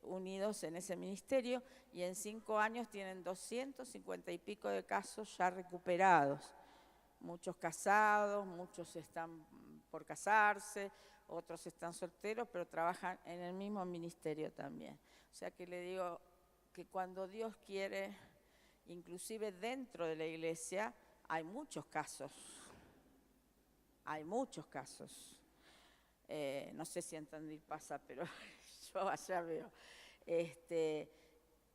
B: unidos en ese ministerio, y en 5 años tienen 250 y pico de casos ya recuperados. Muchos casados, muchos están por casarse, otros están solteros, pero trabajan en el mismo ministerio también. O sea que le digo que cuando Dios quiere, inclusive dentro de la iglesia, hay muchos casos. Hay muchos casos. No sé si en Tandil pasa, pero yo allá veo.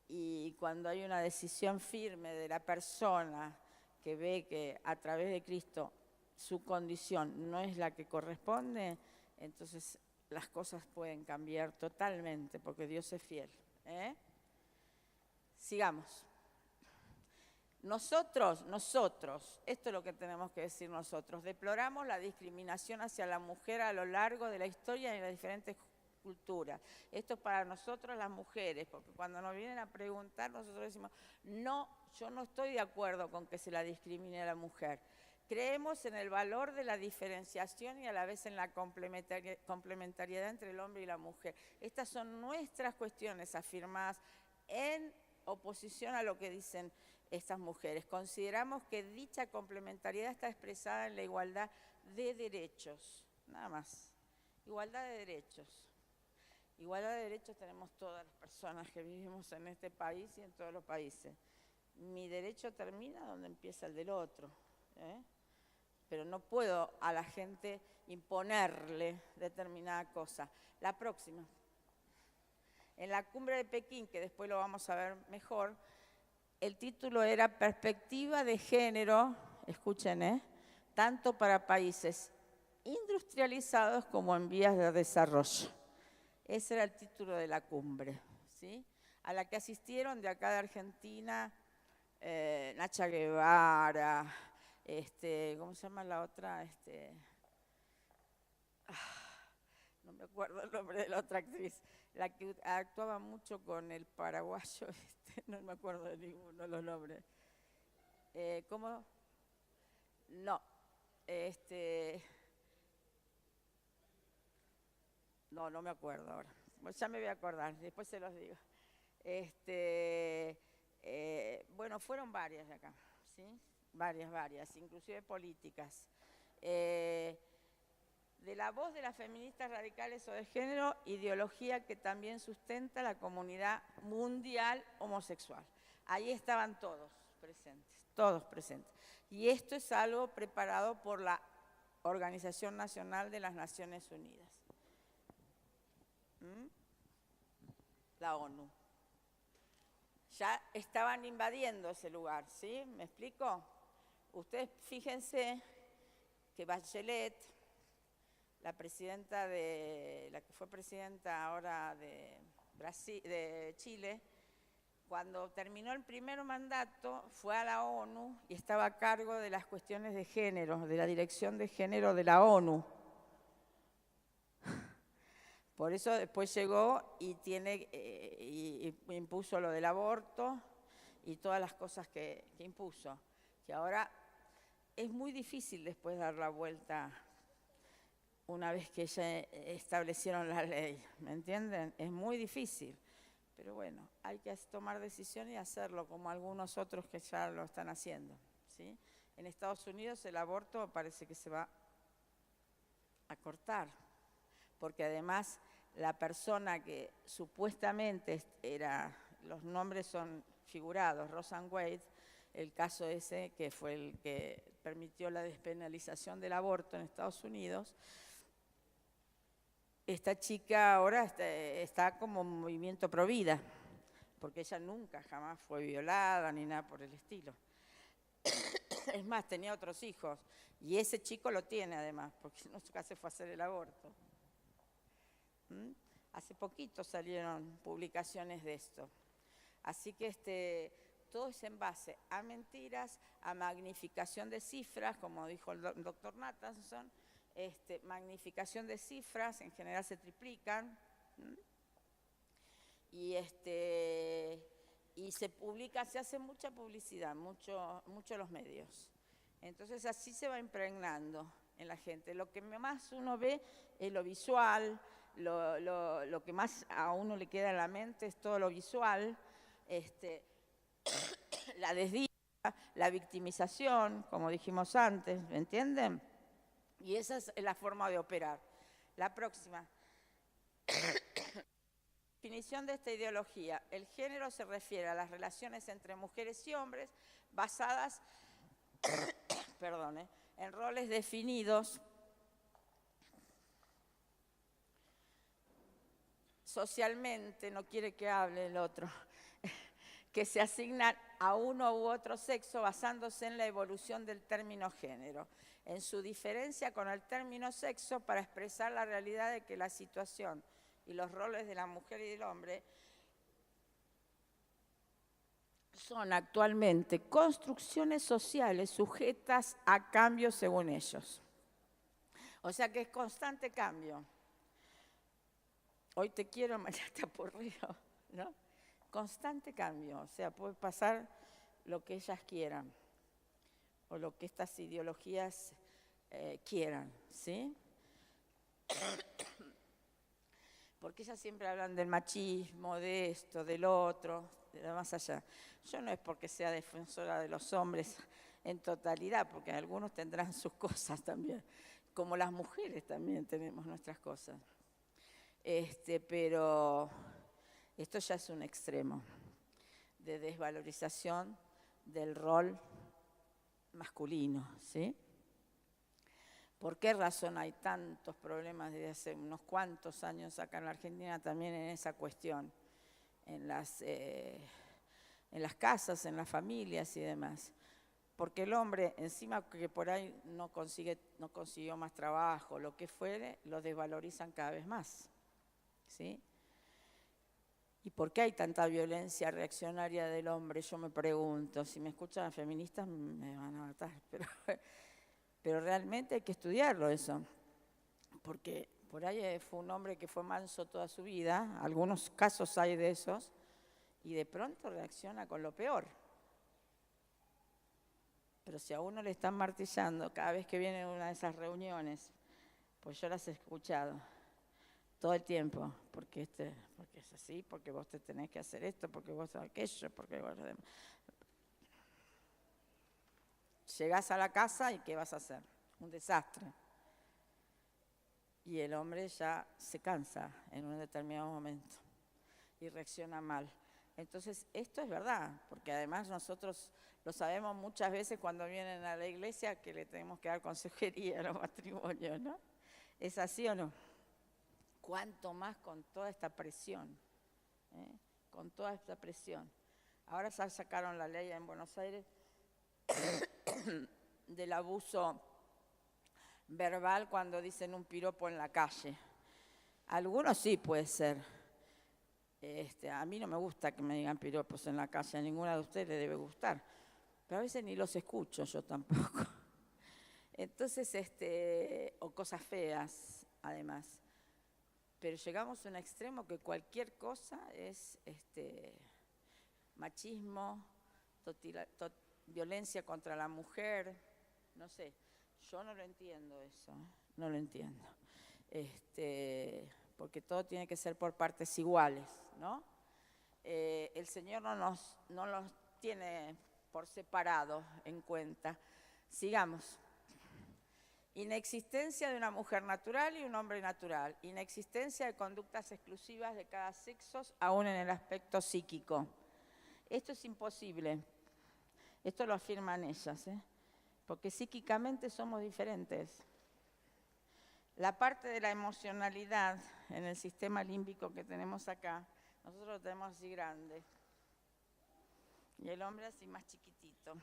B: y cuando hay una decisión firme de la persona que ve que a través de Cristo su condición no es la que corresponde, entonces las cosas pueden cambiar totalmente, porque Dios es fiel. Sigamos. Nosotros, esto es lo que tenemos que decir nosotros, deploramos la discriminación hacia la mujer a lo largo de la historia y en las diferentes culturas. Esto es para nosotros las mujeres, porque cuando nos vienen a preguntar, nosotros decimos, no, yo no estoy de acuerdo con que se la discrimine a la mujer. Creemos en el valor de la diferenciación y a la vez en la complementariedad entre el hombre y la mujer. Estas son nuestras cuestiones afirmadas en oposición a lo que dicen estas mujeres. Consideramos que dicha complementariedad está expresada en la igualdad de derechos, nada más. Igualdad de derechos. Igualdad de derechos tenemos todas las personas que vivimos en este país y en todos los países. Mi derecho termina donde empieza el del otro, pero no puedo a la gente imponerle determinada cosa. La próxima. En la cumbre de Pekín, que después lo vamos a ver mejor, el título era Perspectiva de Género, escuchen, tanto para países industrializados como en vías de desarrollo. Ese era el título de la cumbre, ¿sí? A la que asistieron de acá de Argentina, Nacha Guevara, ¿cómo se llama la otra? No me acuerdo el nombre de la otra actriz, la que actuaba mucho con el paraguayo, no me acuerdo de ninguno de los nombres. ¿Cómo? No, no me acuerdo ahora. Pues ya me voy a acordar, después se los digo. Bueno, fueron varias de acá, ¿sí? Varias, inclusive políticas. De la voz de las feministas radicales o de género, ideología que también sustenta la comunidad mundial homosexual. Ahí estaban todos presentes. Y esto es algo preparado por la Organización Nacional de las Naciones Unidas. La ONU. Ya estaban invadiendo ese lugar, ¿sí? ¿Me explico? Ustedes fíjense que Bachelet, la que fue presidenta ahora de Chile, cuando terminó el primer mandato, fue a la ONU y estaba a cargo de las cuestiones de género, de la dirección de género de la ONU. Por eso después llegó y impuso lo del aborto y todas las cosas que impuso, que ahora es muy difícil después dar la vuelta una vez que ya establecieron la ley, ¿me entienden? Es muy difícil, pero bueno, hay que tomar decisión y hacerlo, como algunos otros que ya lo están haciendo, ¿sí? En Estados Unidos el aborto parece que se va a cortar, porque además la persona que supuestamente los nombres son figurados, Rosanne Wade, el caso ese que fue el que permitió la despenalización del aborto en Estados Unidos. Esta chica ahora está como movimiento pro vida, porque ella nunca jamás fue violada ni nada por el estilo. Es más, tenía otros hijos y ese chico lo tiene además, porque nunca se fue a hacer el aborto. Hace poquito salieron publicaciones de esto. Así que todo es en base a mentiras, a magnificación de cifras, como dijo el doctor Nathanson, magnificación de cifras, en general se triplican, y se publica, se hace mucha publicidad, mucho los medios. Entonces así se va impregnando en la gente. Lo que más uno ve es lo visual, lo que más a uno le queda en la mente es todo lo visual, la desdicha, la victimización, como dijimos antes, ¿me entienden? Y esa es la forma de operar. La próxima. Definición de esta ideología. El género se refiere a las relaciones entre mujeres y hombres basadas en roles definidos socialmente, no quiere que hable el otro, que se asignan a uno u otro sexo basándose en la evolución del término género, en su diferencia con el término sexo para expresar la realidad de que la situación y los roles de la mujer y del hombre son actualmente construcciones sociales sujetas a cambios según ellos. O sea que es constante cambio. Hoy te quiero, mañana te aburrido, ¿no? Constante cambio, o sea, puede pasar lo que ellas quieran o lo que estas ideologías quieran, ¿sí? Porque ellas siempre hablan del machismo, de esto, del otro, de lo más allá. Yo no es porque sea defensora de los hombres en totalidad, porque algunos tendrán sus cosas también, como las mujeres también tenemos nuestras cosas. Pero esto ya es un extremo de desvalorización del rol masculino, ¿sí? ¿Por qué razón hay tantos problemas desde hace unos cuantos años acá en la Argentina también en esa cuestión? En las casas, en las familias y demás. Porque el hombre, encima que por ahí no consiguió más trabajo, lo que fuere, lo desvalorizan cada vez más, ¿sí? ¿Y por qué hay tanta violencia reaccionaria del hombre? Yo me pregunto, si me escuchan las feministas me van a matar, pero realmente hay que estudiarlo eso, porque por ahí fue un hombre que fue manso toda su vida, algunos casos hay de esos, y de pronto reacciona con lo peor. Pero si a uno le están martillando cada vez que viene una de esas reuniones, pues yo las he escuchado todo el tiempo, porque es así, porque vos te tenés que hacer esto, porque vos aquello, porque vos... Llegás a la casa y ¿qué vas a hacer? Un desastre. Y el hombre ya se cansa en un determinado momento y reacciona mal. Entonces, esto es verdad, porque además nosotros lo sabemos muchas veces cuando vienen a la iglesia que le tenemos que dar consejería a los matrimonios, ¿no? ¿Es así o no? Cuánto más con toda esta presión, con toda esta presión. Ahora ya sacaron la ley en Buenos Aires del abuso verbal cuando dicen un piropo en la calle. Algunos sí puede ser. A mí no me gusta que me digan piropos en la calle, a ninguna de ustedes le debe gustar, pero a veces ni los escucho yo tampoco. Entonces, o cosas feas, además. Pero llegamos a un extremo que cualquier cosa es machismo, violencia contra la mujer, no sé, yo no lo entiendo eso, no lo entiendo. Porque todo tiene que ser por partes iguales, ¿no? El Señor no nos tiene por separado en cuenta. Sigamos. Inexistencia de una mujer natural y un hombre natural. Inexistencia de conductas exclusivas de cada sexo, aún en el aspecto psíquico. Esto es imposible. Esto lo afirman ellas, porque psíquicamente somos diferentes. La parte de la emocionalidad en el sistema límbico que tenemos acá, nosotros lo tenemos así grande. Y el hombre así más chiquitito.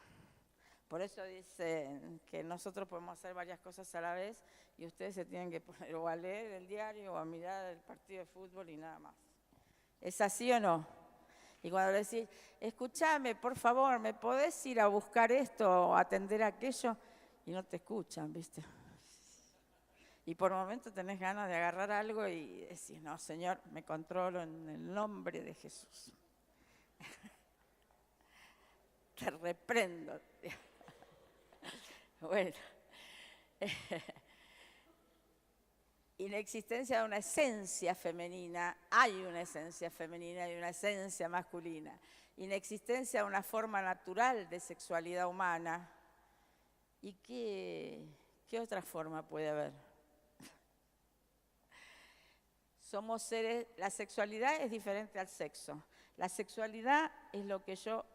B: Por eso dicen que nosotros podemos hacer varias cosas a la vez y ustedes se tienen que poner o a leer el diario o a mirar el partido de fútbol y nada más. ¿Es así o no? Y cuando le decís, escúchame, por favor, ¿me podés ir a buscar esto o atender aquello? Y no te escuchan, ¿viste? Y por momentos tenés ganas de agarrar algo y decís, no, Señor, me controlo en el nombre de Jesús. Te reprendo. Bueno, inexistencia de una esencia femenina, hay una esencia femenina y una esencia masculina. Inexistencia de una forma natural de sexualidad humana. ¿Y qué otra forma puede haber? Somos seres, la sexualidad es diferente al sexo. La sexualidad es lo que yo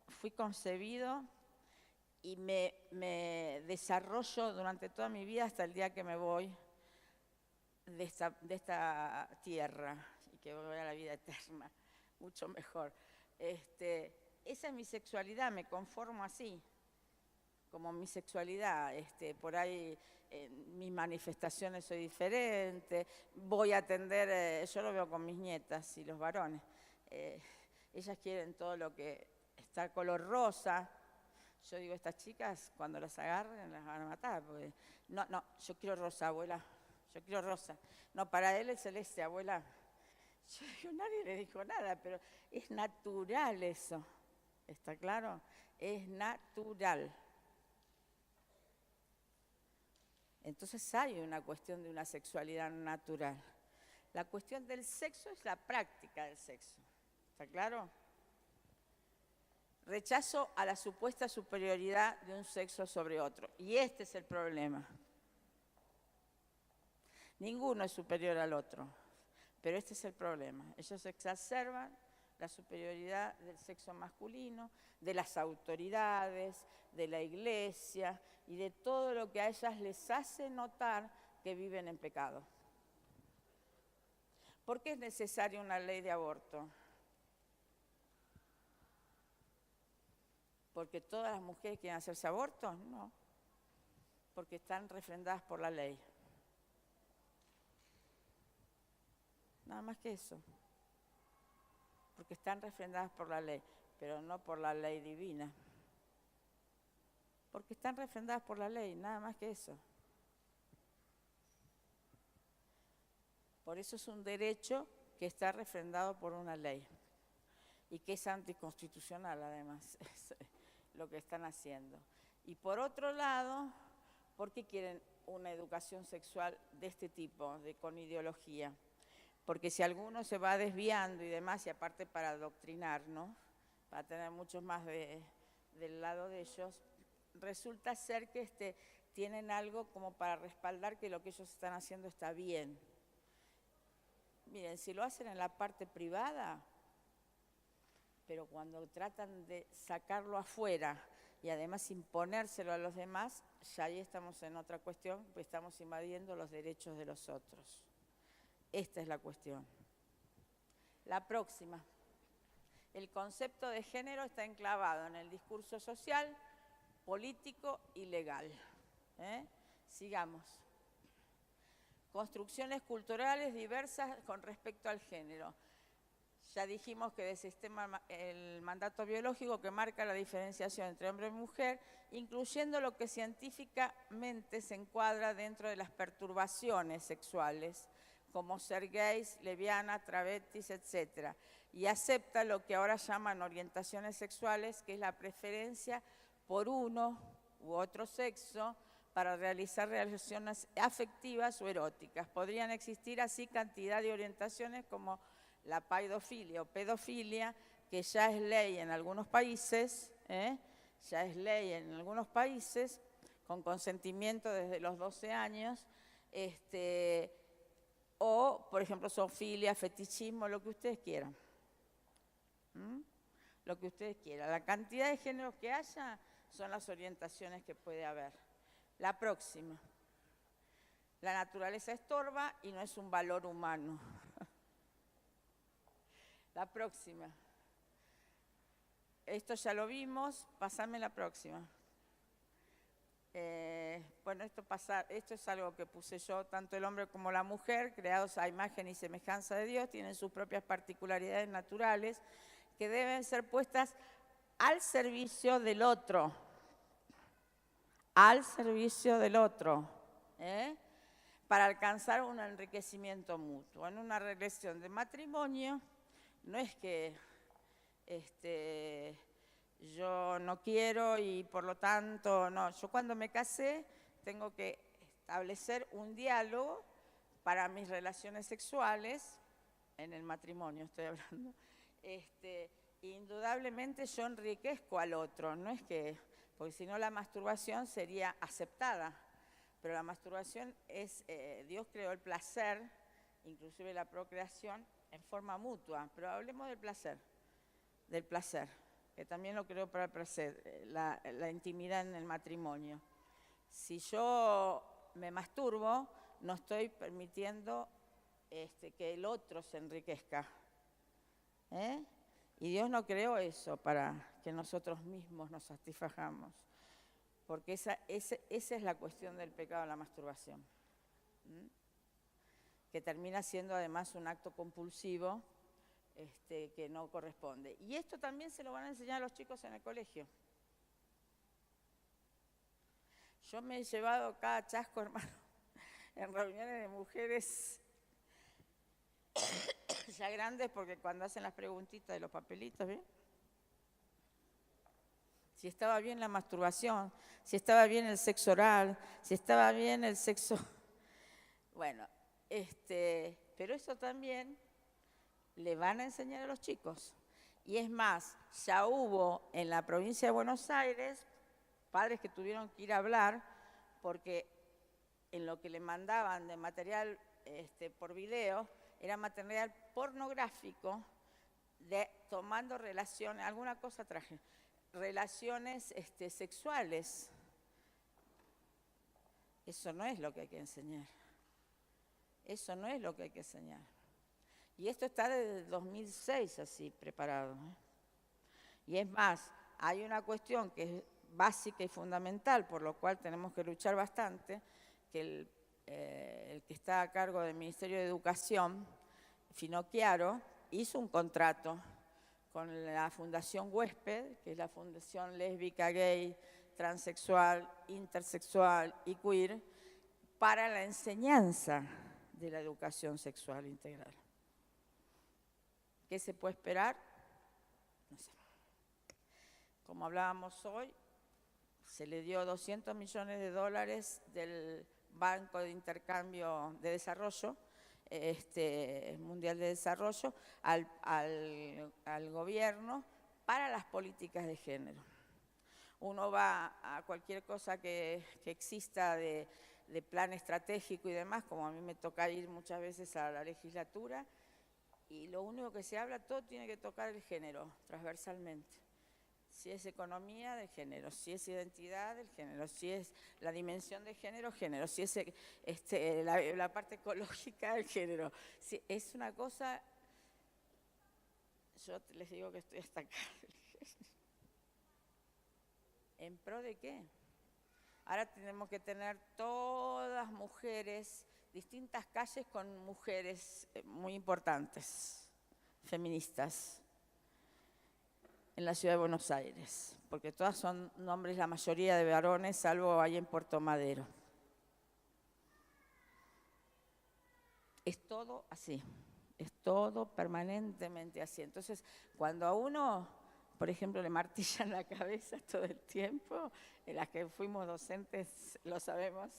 B: fui concebido y me desarrollo durante toda mi vida hasta el día que me voy de esta tierra y que voy a la vida eterna, mucho mejor. Esa es mi sexualidad, me conformo así, como mi sexualidad. Por ahí en mis manifestaciones soy diferente, voy a atender, yo lo veo con mis nietas y los varones, ellas quieren todo lo que está color rosa. Yo digo, estas chicas cuando las agarren las van a matar, porque no, yo quiero rosa, abuela, yo quiero rosa. No, para él es celeste, abuela. Yo digo, nadie le dijo nada, pero es natural eso, ¿está claro? Es natural. Entonces hay una cuestión de una sexualidad natural. La cuestión del sexo es la práctica del sexo, ¿está claro? Rechazo a la supuesta superioridad de un sexo sobre otro. Y este es el problema. Ninguno es superior al otro, pero este es el problema. Ellos exacerban la superioridad del sexo masculino, de las autoridades, de la iglesia y de todo lo que a ellas les hace notar que viven en pecado. ¿Por qué es necesaria una ley de aborto? ¿Porque todas las mujeres quieren hacerse aborto? No, porque están refrendadas por la ley. Nada más que eso. Porque están refrendadas por la ley, pero no por la ley divina. Porque están refrendadas por la ley, nada más que eso. Por eso es un derecho que está refrendado por una ley y que es anticonstitucional además, es lo que están haciendo. Y por otro lado, ¿por qué quieren una educación sexual de este tipo, con ideología? Porque si alguno se va desviando y demás, y aparte para adoctrinar, ¿no? Para tener muchos más del lado de ellos, resulta ser que tienen algo como para respaldar que lo que ellos están haciendo está bien. Miren, si lo hacen en la parte privada, pero cuando tratan de sacarlo afuera y además imponérselo a los demás, ya ahí estamos en otra cuestión, pues estamos invadiendo los derechos de los otros. Esta es la cuestión. La próxima. El concepto de género está enclavado en el discurso social, político y legal. Sigamos. Construcciones culturales diversas con respecto al género. Ya dijimos que el mandato biológico que marca la diferenciación entre hombre y mujer, incluyendo lo que científicamente se encuadra dentro de las perturbaciones sexuales, como ser gays, lesbianas, travestis, etc. Y acepta lo que ahora llaman orientaciones sexuales, que es la preferencia por uno u otro sexo para realizar relaciones afectivas o eróticas. Podrían existir así cantidad de orientaciones como la paidofilia o pedofilia, que ya es ley en algunos países, con consentimiento desde los 12 años, o, por ejemplo, zoofilia, fetichismo, lo que ustedes quieran. Lo que ustedes quieran. La cantidad de géneros que haya son las orientaciones que puede haber. La próxima. La naturaleza estorba y no es un valor humano. La próxima. Esto ya lo vimos, pasame la próxima. Bueno, esto es algo que puse yo, tanto el hombre como la mujer, creados a imagen y semejanza de Dios, tienen sus propias particularidades naturales que deben ser puestas al servicio del otro. Al servicio del otro, para alcanzar un enriquecimiento mutuo. En una relación de matrimonio, no es que yo no quiero y por lo tanto, no. Yo cuando me casé tengo que establecer un diálogo para mis relaciones sexuales, en el matrimonio estoy hablando. Indudablemente yo enriquezco al otro, no es que, porque si no la masturbación sería aceptada, pero la masturbación es, Dios creó el placer, inclusive la procreación, en forma mutua, pero hablemos del placer, que también lo creo para el placer, la intimidad en el matrimonio. Si yo me masturbo, no estoy permitiendo que el otro se enriquezca. Y Dios no creó eso para que nosotros mismos nos satisfagamos, porque esa es la cuestión del pecado de la masturbación, que termina siendo además un acto compulsivo que no corresponde. Y esto también se lo van a enseñar a los chicos en el colegio. Yo me he llevado cada chasco, hermano, en reuniones de mujeres ya grandes, porque cuando hacen las preguntitas de los papelitos, ¿bien? Si estaba bien la masturbación, si estaba bien el sexo oral, si estaba bien el sexo... Bueno, pero eso también le van a enseñar a los chicos. Y es más, ya hubo en la provincia de Buenos Aires padres que tuvieron que ir a hablar porque en lo que le mandaban de material por video era material pornográfico tomando relaciones, alguna cosa traje, relaciones sexuales. Eso no es lo que hay que enseñar. Eso no es lo que hay que enseñar. Y esto está desde el 2006 así preparado. Y es más, hay una cuestión que es básica y fundamental, por lo cual tenemos que luchar bastante, que el que está a cargo del Ministerio de Educación, Finocchiaro, hizo un contrato con la Fundación Huésped, que es la fundación lésbica, gay, transexual, intersexual y queer, para la enseñanza de la educación sexual integral. ¿Qué se puede esperar? No sé. Como hablábamos hoy, se le dio $200 millones del Banco de Intercambio de Desarrollo, Mundial de Desarrollo, al gobierno para las políticas de género. Uno va a cualquier cosa que exista de plan estratégico y demás, como a mí me toca ir muchas veces a la legislatura, y lo único que se habla, todo tiene que tocar el género, transversalmente. Si es economía, del género, si es identidad, del género, si es la dimensión de género, género, si es la parte ecológica, del género. Si es una cosa, yo les digo que estoy hasta acá. ¿En pro de qué? Ahora tenemos que tener todas mujeres, distintas calles con mujeres muy importantes, feministas, en la ciudad de Buenos Aires, porque todas son nombres, la mayoría de varones, salvo ahí en Puerto Madero. Es todo así, es todo permanentemente así. Entonces, cuando a uno, por ejemplo, le martillan la cabeza todo el tiempo, en las que fuimos docentes lo sabemos,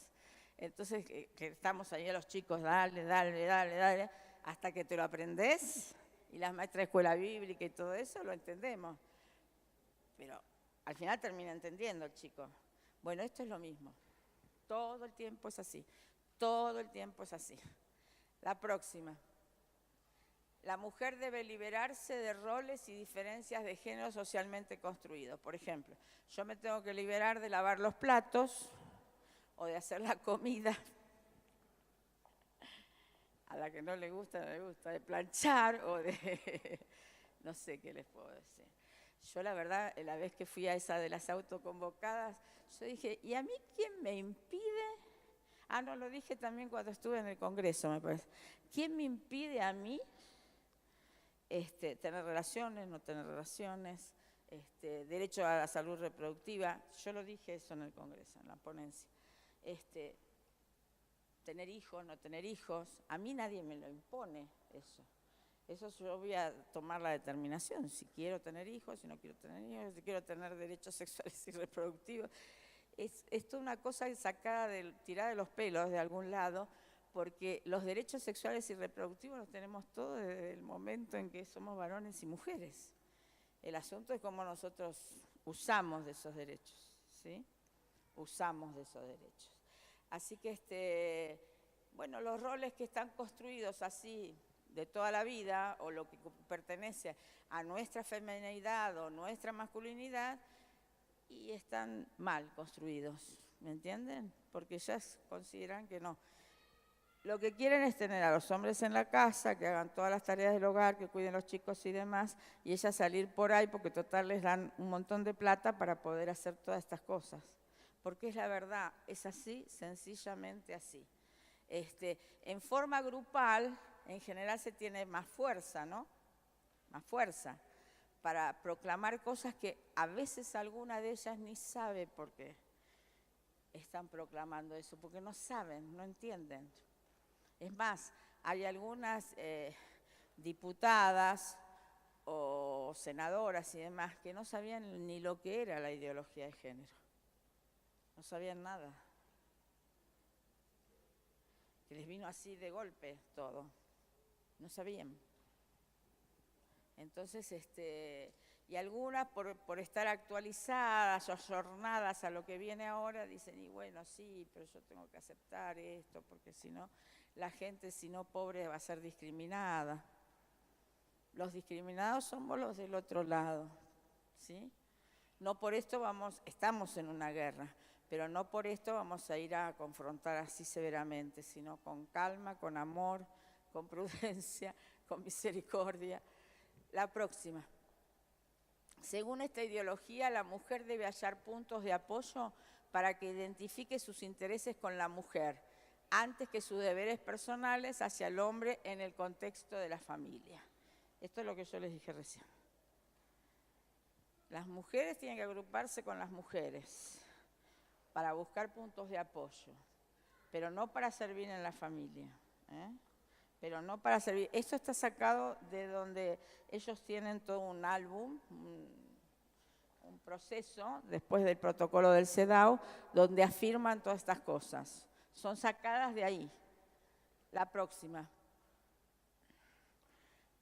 B: entonces que estamos ahí a los chicos, dale, hasta que te lo aprendés, y las maestras de escuela bíblica y todo eso lo entendemos. Pero al final termina entendiendo el chico. Bueno, esto es lo mismo. Todo el tiempo es así. Todo el tiempo es así. La próxima. La mujer debe liberarse de roles y diferencias de género socialmente construidos. Por ejemplo, yo me tengo que liberar de lavar los platos o de hacer la comida. A la que no le gusta, de planchar o de... no sé qué les puedo decir. Yo la verdad, la vez que fui a esa de las autoconvocadas, yo dije, ¿y a mí quién me impide? Ah, no, lo dije también cuando estuve en el Congreso, me parece. ¿Quién me impide a mí tener relaciones, no tener relaciones, derecho a la salud reproductiva? Yo lo dije eso en el Congreso, en la ponencia. Tener hijos, no tener hijos, a mí nadie me lo impone eso. Eso yo voy a tomar la determinación, si quiero tener hijos, si no quiero tener hijos, si quiero tener derechos sexuales y reproductivos. Es toda una cosa sacada, tirada de los pelos de algún lado, porque los derechos sexuales y reproductivos los tenemos todos desde el momento en que somos varones y mujeres. El asunto es cómo nosotros usamos de esos derechos, ¿sí? Usamos de esos derechos. Así que, bueno, los roles que están construidos así de toda la vida, o lo que pertenece a nuestra feminidad o nuestra masculinidad, y están mal construidos, ¿me entienden? Porque ya consideran que no. lo que quieren es tener a los hombres en la casa, que hagan todas las tareas del hogar, que cuiden los chicos y demás, y ellas salir por ahí porque total les dan un montón de plata para poder hacer todas estas cosas. Porque es la verdad, es así, sencillamente así. En forma grupal, en general se tiene más fuerza, ¿no? Más fuerza para proclamar cosas que a veces alguna de ellas ni sabe por qué están proclamando eso, porque no saben, no entienden. Es más, hay algunas diputadas o senadoras y demás que no sabían ni lo que era la ideología de género. No sabían nada. Que les vino así de golpe todo. No sabían. Entonces, y algunas por estar actualizadas o ayornadas a lo que viene ahora, dicen, y bueno, sí, pero yo tengo que aceptar esto, porque si no, la gente, si no pobre, va a ser discriminada. Los discriminados somos los del otro lado, ¿sí? No por esto estamos en una guerra, pero no por esto vamos a ir a confrontar así severamente, sino con calma, con amor, con prudencia, con misericordia. La próxima. Según esta ideología, la mujer debe hallar puntos de apoyo para que identifique sus intereses con la mujer, antes que sus deberes personales hacia el hombre en el contexto de la familia. Esto es lo que yo les dije recién. Las mujeres tienen que agruparse con las mujeres para buscar puntos de apoyo, pero no para servir en la familia, pero no para servir. Esto está sacado de donde ellos tienen todo un álbum, un proceso, después del protocolo del CEDAW, donde afirman todas estas cosas. Son sacadas de ahí. La próxima.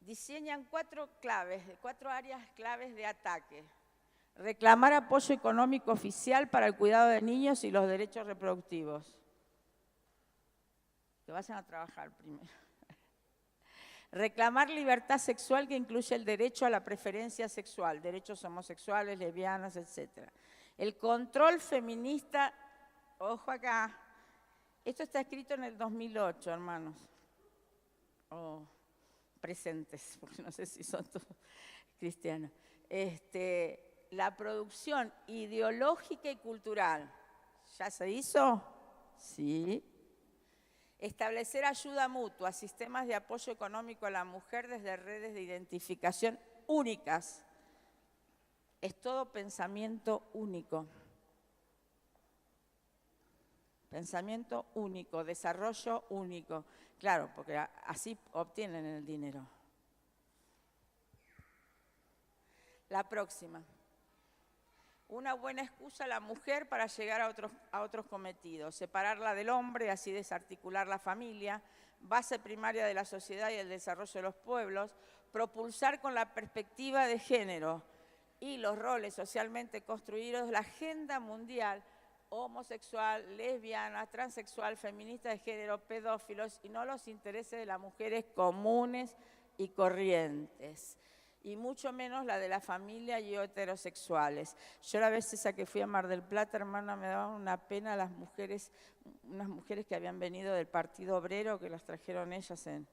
B: Diseñan 4 áreas claves de ataque. Reclamar apoyo económico oficial para el cuidado de niños y los derechos reproductivos. Que vayan a trabajar primero. Reclamar libertad sexual que incluye el derecho a la preferencia sexual, derechos homosexuales, lesbianas, etc. El control feminista, ojo acá, esto está escrito en el 2008, hermanos. Presentes, porque no sé si son todos cristianos. La producción ideológica y cultural, ¿ya se hizo? Sí. Establecer ayuda mutua, sistemas de apoyo económico a la mujer desde redes de identificación únicas. Es todo pensamiento único. Pensamiento único, desarrollo único. Claro, porque así obtienen el dinero. La próxima. Una buena excusa a la mujer para llegar a otros cometidos. Separarla del hombre y así desarticular la familia. Base primaria de la sociedad y el desarrollo de los pueblos. Propulsar con la perspectiva de género y los roles socialmente construidos la agenda mundial homosexual, lesbiana, transexual, feminista de género, pedófilos y no los intereses de las mujeres comunes y corrientes. Y mucho menos la de la familia y heterosexuales. Yo la vez esa que fui a Mar del Plata, hermana, me daban una pena las mujeres, unas mujeres que habían venido del Partido Obrero, que las trajeron ellas en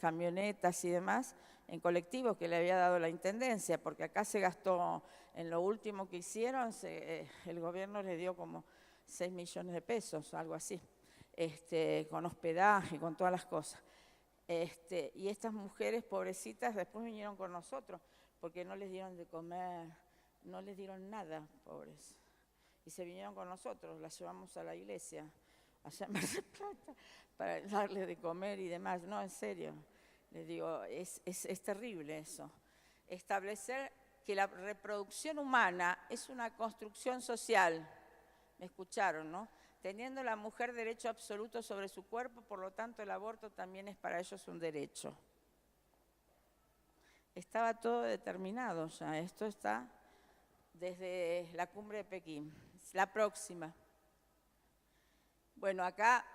B: camionetas y demás, en colectivos que le había dado la Intendencia, porque acá se gastó, en lo último que hicieron, el gobierno le dio como 6 millones de pesos, algo así, con hospedaje, con todas las cosas. Y estas mujeres pobrecitas después vinieron con nosotros, porque no les dieron de comer, no les dieron nada, pobres. Y se vinieron con nosotros, las llevamos a la iglesia, allá en Mar del Plata, para darles de comer y demás. No, en serio, les digo, es terrible eso. Establecer que la reproducción humana es una construcción social. ¿Me escucharon, no? Teniendo la mujer derecho absoluto sobre su cuerpo, por lo tanto el aborto también es para ellos un derecho. Estaba todo determinado ya, esto está desde la cumbre de Pekín. La próxima. Bueno, acá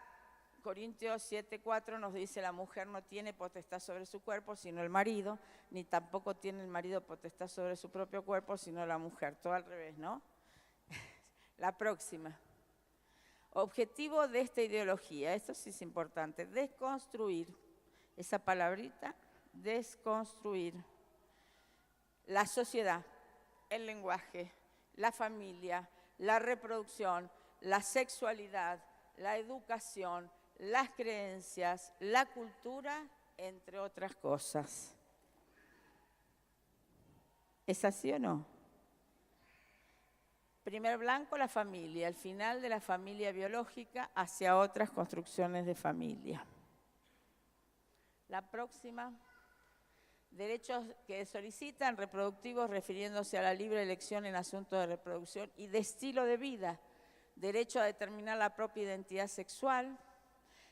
B: Corintios 7:4 nos dice la mujer no tiene potestad sobre su cuerpo sino el marido, ni tampoco tiene el marido potestad sobre su propio cuerpo sino la mujer, todo al revés, ¿no? La próxima. Objetivo de esta ideología, esto sí es importante, desconstruir, esa palabrita, desconstruir la sociedad, el lenguaje, la familia, la reproducción, la sexualidad, la educación, las creencias, la cultura, entre otras cosas. ¿Es así o no? Primer blanco, la familia, el final de la familia biológica hacia otras construcciones de familia. La próxima, derechos que solicitan reproductivos refiriéndose a la libre elección en asuntos de reproducción y de estilo de vida, derecho a determinar la propia identidad sexual.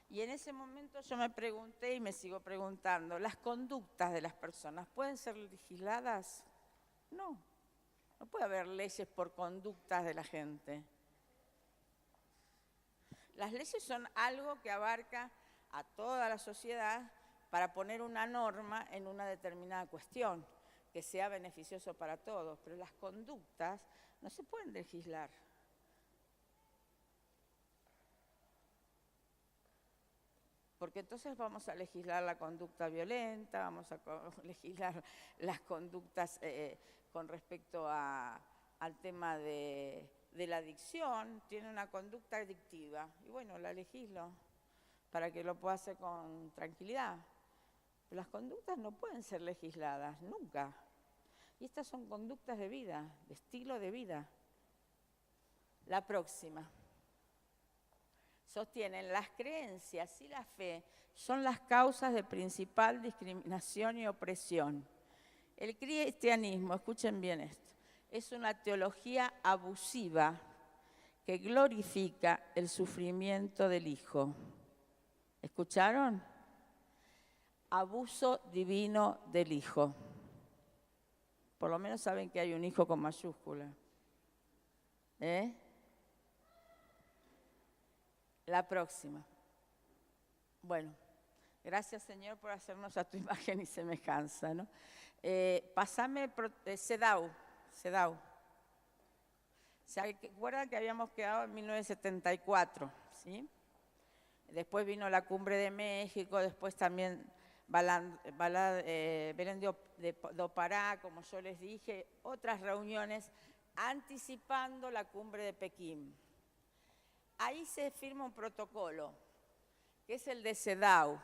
B: Y en ese momento yo me pregunté y me sigo preguntando, ¿las conductas de las personas pueden ser legisladas? No, no puede haber leyes por conductas de la gente. Las leyes son algo que abarca a toda la sociedad para poner una norma en una determinada cuestión, que sea beneficioso para todos, pero las conductas no se pueden legislar. Porque entonces vamos a legislar la conducta violenta, vamos a legislar las conductas con respecto al tema de la adicción, tiene una conducta adictiva, y bueno, la legislo para que lo pueda hacer con tranquilidad. Pero las conductas no pueden ser legisladas, nunca. Y estas son conductas de vida, de estilo de vida. La próxima. Sostienen las creencias y la fe son las causas de principal discriminación y opresión. El cristianismo, escuchen bien esto, es una teología abusiva que glorifica el sufrimiento del Hijo. ¿Escucharon? Abuso divino del Hijo. Por lo menos saben que hay un Hijo con mayúscula. La próxima. Bueno, gracias Señor por hacernos a tu imagen y semejanza, ¿no? Pasame CEDAW. ¿Se acuerdan que habíamos quedado en 1974? ¿Sí? Después vino la Cumbre de México, después también Belén do Pará, como yo les dije, otras reuniones anticipando la Cumbre de Pekín. Ahí se firma un protocolo, que es el de CEDAW,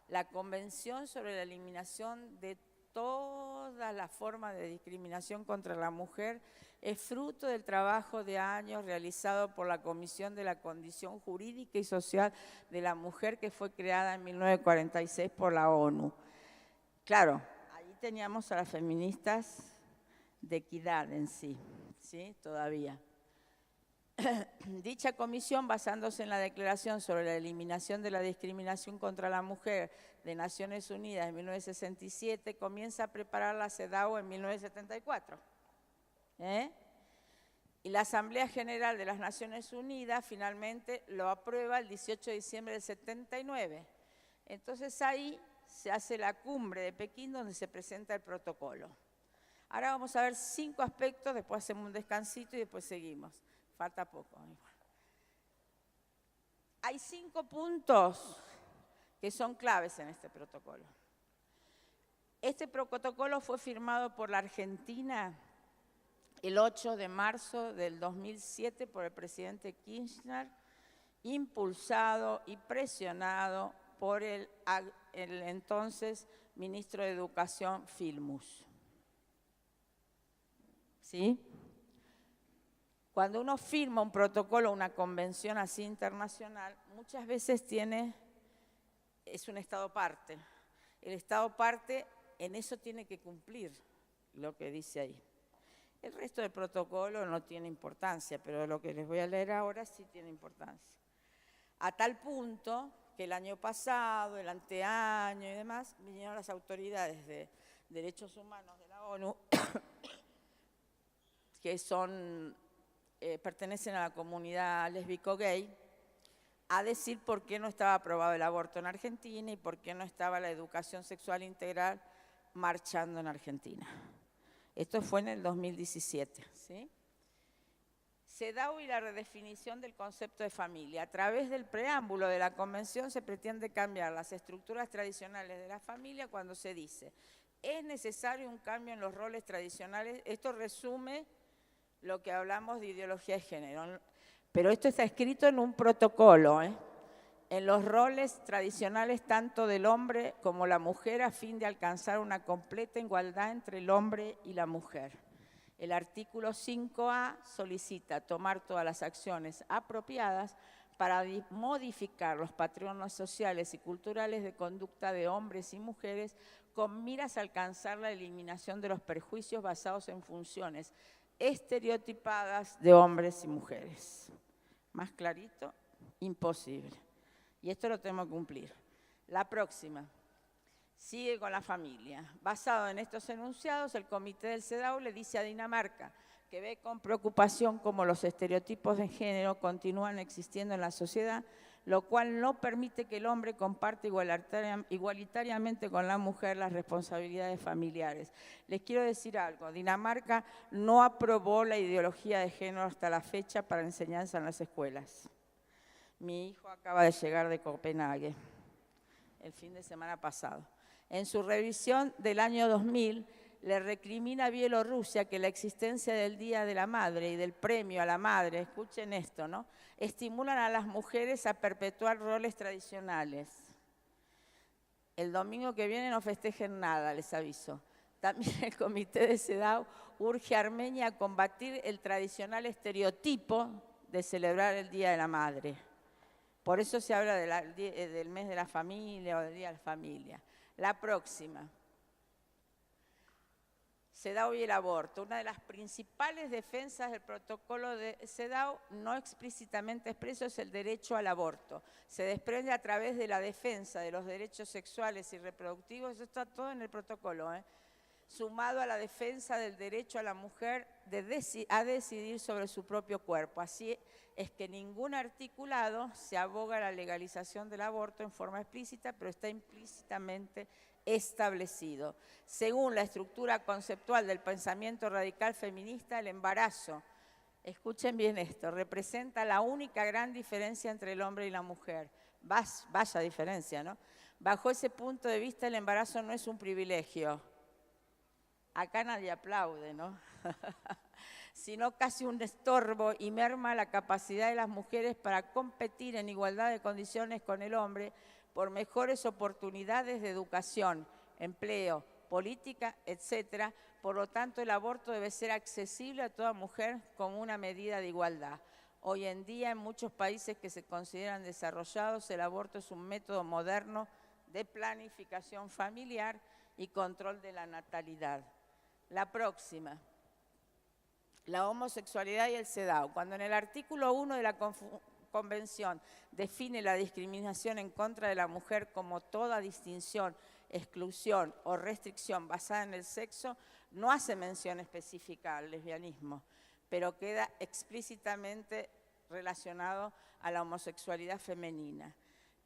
B: la Convención sobre la Eliminación de todas las formas de discriminación contra la mujer, es fruto del trabajo de años realizado por la Comisión de la Condición Jurídica y Social de la Mujer, que fue creada en 1946 por la ONU. Claro, ahí teníamos a las feministas de equidad en sí, ¿sí? Todavía. Dicha comisión, basándose en la Declaración sobre la Eliminación de la Discriminación contra la Mujer de Naciones Unidas en 1967, comienza a preparar la CEDAW en 1974. Y la Asamblea General de las Naciones Unidas finalmente lo aprueba el 18 de diciembre del 79. Entonces ahí se hace la Cumbre de Pekín donde se presenta el protocolo. Ahora vamos a ver 5 aspectos, después hacemos un descansito y después seguimos. Falta poco. Hay 5 puntos que son claves en este protocolo. Este protocolo fue firmado por la Argentina el 8 de marzo del 2007 por el presidente Kirchner, impulsado y presionado por el entonces ministro de Educación, Filmus. ¿Sí? Cuando uno firma un protocolo, una convención así internacional, muchas veces es un Estado parte. El Estado parte en eso tiene que cumplir lo que dice ahí. El resto del protocolo no tiene importancia, pero lo que les voy a leer ahora sí tiene importancia. A tal punto que el año pasado, el anteaño y demás, vinieron las autoridades de derechos humanos de la ONU, que pertenecen a la comunidad lésbico-gay, a decir por qué no estaba aprobado el aborto en Argentina y por qué no estaba la educación sexual integral marchando en Argentina. Esto fue en el 2017, ¿sí? CEDAW y la redefinición del concepto de familia. A través del preámbulo de la Convención se pretende cambiar las estructuras tradicionales de la familia cuando se dice: es necesario un cambio en los roles tradicionales. Esto resume lo que hablamos de ideología de género, pero esto está escrito en un protocolo, en los roles tradicionales tanto del hombre como la mujer, a fin de alcanzar una completa igualdad entre el hombre y la mujer. El artículo 5A solicita tomar todas las acciones apropiadas para modificar los patrones sociales y culturales de conducta de hombres y mujeres con miras a alcanzar la eliminación de los prejuicios basados en funciones estereotipadas de hombres y mujeres. Más clarito, imposible. Y esto lo tenemos que cumplir. La próxima. Sigue con la familia. Basado en estos enunciados, el Comité del CEDAW le dice a Dinamarca que ve con preocupación cómo los estereotipos de género continúan existiendo en la sociedad, lo cual no permite que el hombre comparte igualitariamente con la mujer las responsabilidades familiares. Les quiero decir algo: Dinamarca no aprobó la ideología de género hasta la fecha para enseñanza en las escuelas. Mi hijo acaba de llegar de Copenhague el fin de semana pasado. En su revisión del año 2000, le recrimina a Bielorrusia que la existencia del Día de la Madre y del premio a la madre, escuchen esto, ¿no?, estimulan a las mujeres a perpetuar roles tradicionales. El domingo que viene no festejen nada, les aviso. También el Comité de CEDAW urge a Armenia a combatir el tradicional estereotipo de celebrar el Día de la Madre. Por eso se habla del mes de la familia o del Día de la Familia. La próxima. CEDAW y el aborto. Una de las principales defensas del protocolo de CEDAW, no explícitamente expreso, es el derecho al aborto. Se desprende a través de la defensa de los derechos sexuales y reproductivos, eso está todo en el protocolo, sumado a la defensa del derecho a la mujer a decidir sobre su propio cuerpo. Así es que ningún articulado se aboga a la legalización del aborto en forma explícita, pero está implícitamente establecido. Según la estructura conceptual del pensamiento radical feminista, el embarazo, escuchen bien esto, representa la única gran diferencia entre el hombre y la mujer. Vaya diferencia, ¿no? Bajo ese punto de vista, el embarazo no es un privilegio. Acá nadie aplaude, ¿no? Sino casi un estorbo, y merma la capacidad de las mujeres para competir en igualdad de condiciones con el hombre por mejores oportunidades de educación, empleo, política, etc. Por lo tanto, el aborto debe ser accesible a toda mujer como una medida de igualdad. Hoy en día, en muchos países que se consideran desarrollados, el aborto es un método moderno de planificación familiar y control de la natalidad. La próxima. La homosexualidad y el CEDAW. Cuando en el artículo 1 de la Convención define la discriminación en contra de la mujer como toda distinción, exclusión o restricción basada en el sexo, no hace mención específica al lesbianismo, pero queda explícitamente relacionado a la homosexualidad femenina.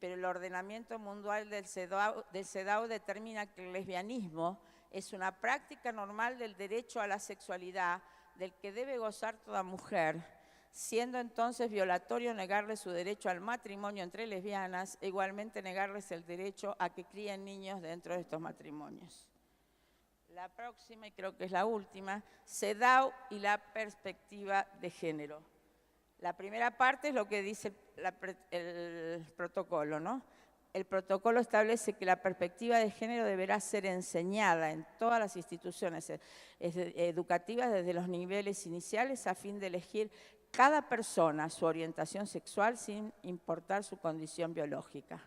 B: Pero el ordenamiento mundial del CEDAW determina que el lesbianismo es una práctica normal del derecho a la sexualidad del que debe gozar toda mujer, siendo entonces violatorio negarles su derecho al matrimonio entre lesbianas e igualmente negarles el derecho a que críen niños dentro de estos matrimonios. La próxima, y creo que es la última, CEDAW y la perspectiva de género. La primera parte es lo que dice el protocolo, ¿no? El protocolo establece que la perspectiva de género deberá ser enseñada en todas las instituciones educativas desde los niveles iniciales a fin de elegir cada persona su orientación sexual sin importar su condición biológica.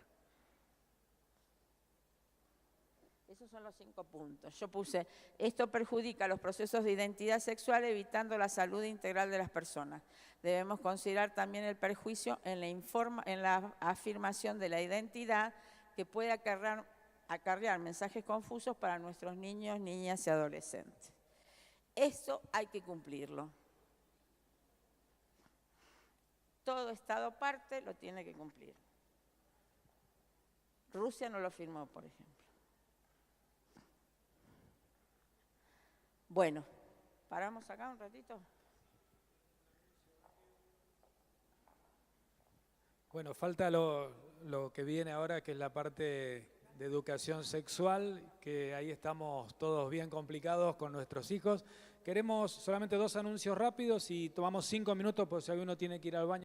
B: Esos son los 5 puntos. Yo puse, esto perjudica los procesos de identidad sexual evitando la salud integral de las personas. Debemos considerar también el perjuicio en la afirmación de la identidad que puede acarrear mensajes confusos para nuestros niños, niñas y adolescentes. Eso hay que cumplirlo. Todo Estado parte lo tiene que cumplir. Rusia no lo firmó, por ejemplo. Bueno, ¿paramos acá un ratito?
A: Bueno, falta lo que viene ahora, que es la parte de educación sexual, que ahí estamos todos bien complicados con nuestros hijos. Queremos solamente 2 anuncios rápidos y tomamos 5 minutos por si alguno tiene que ir al baño.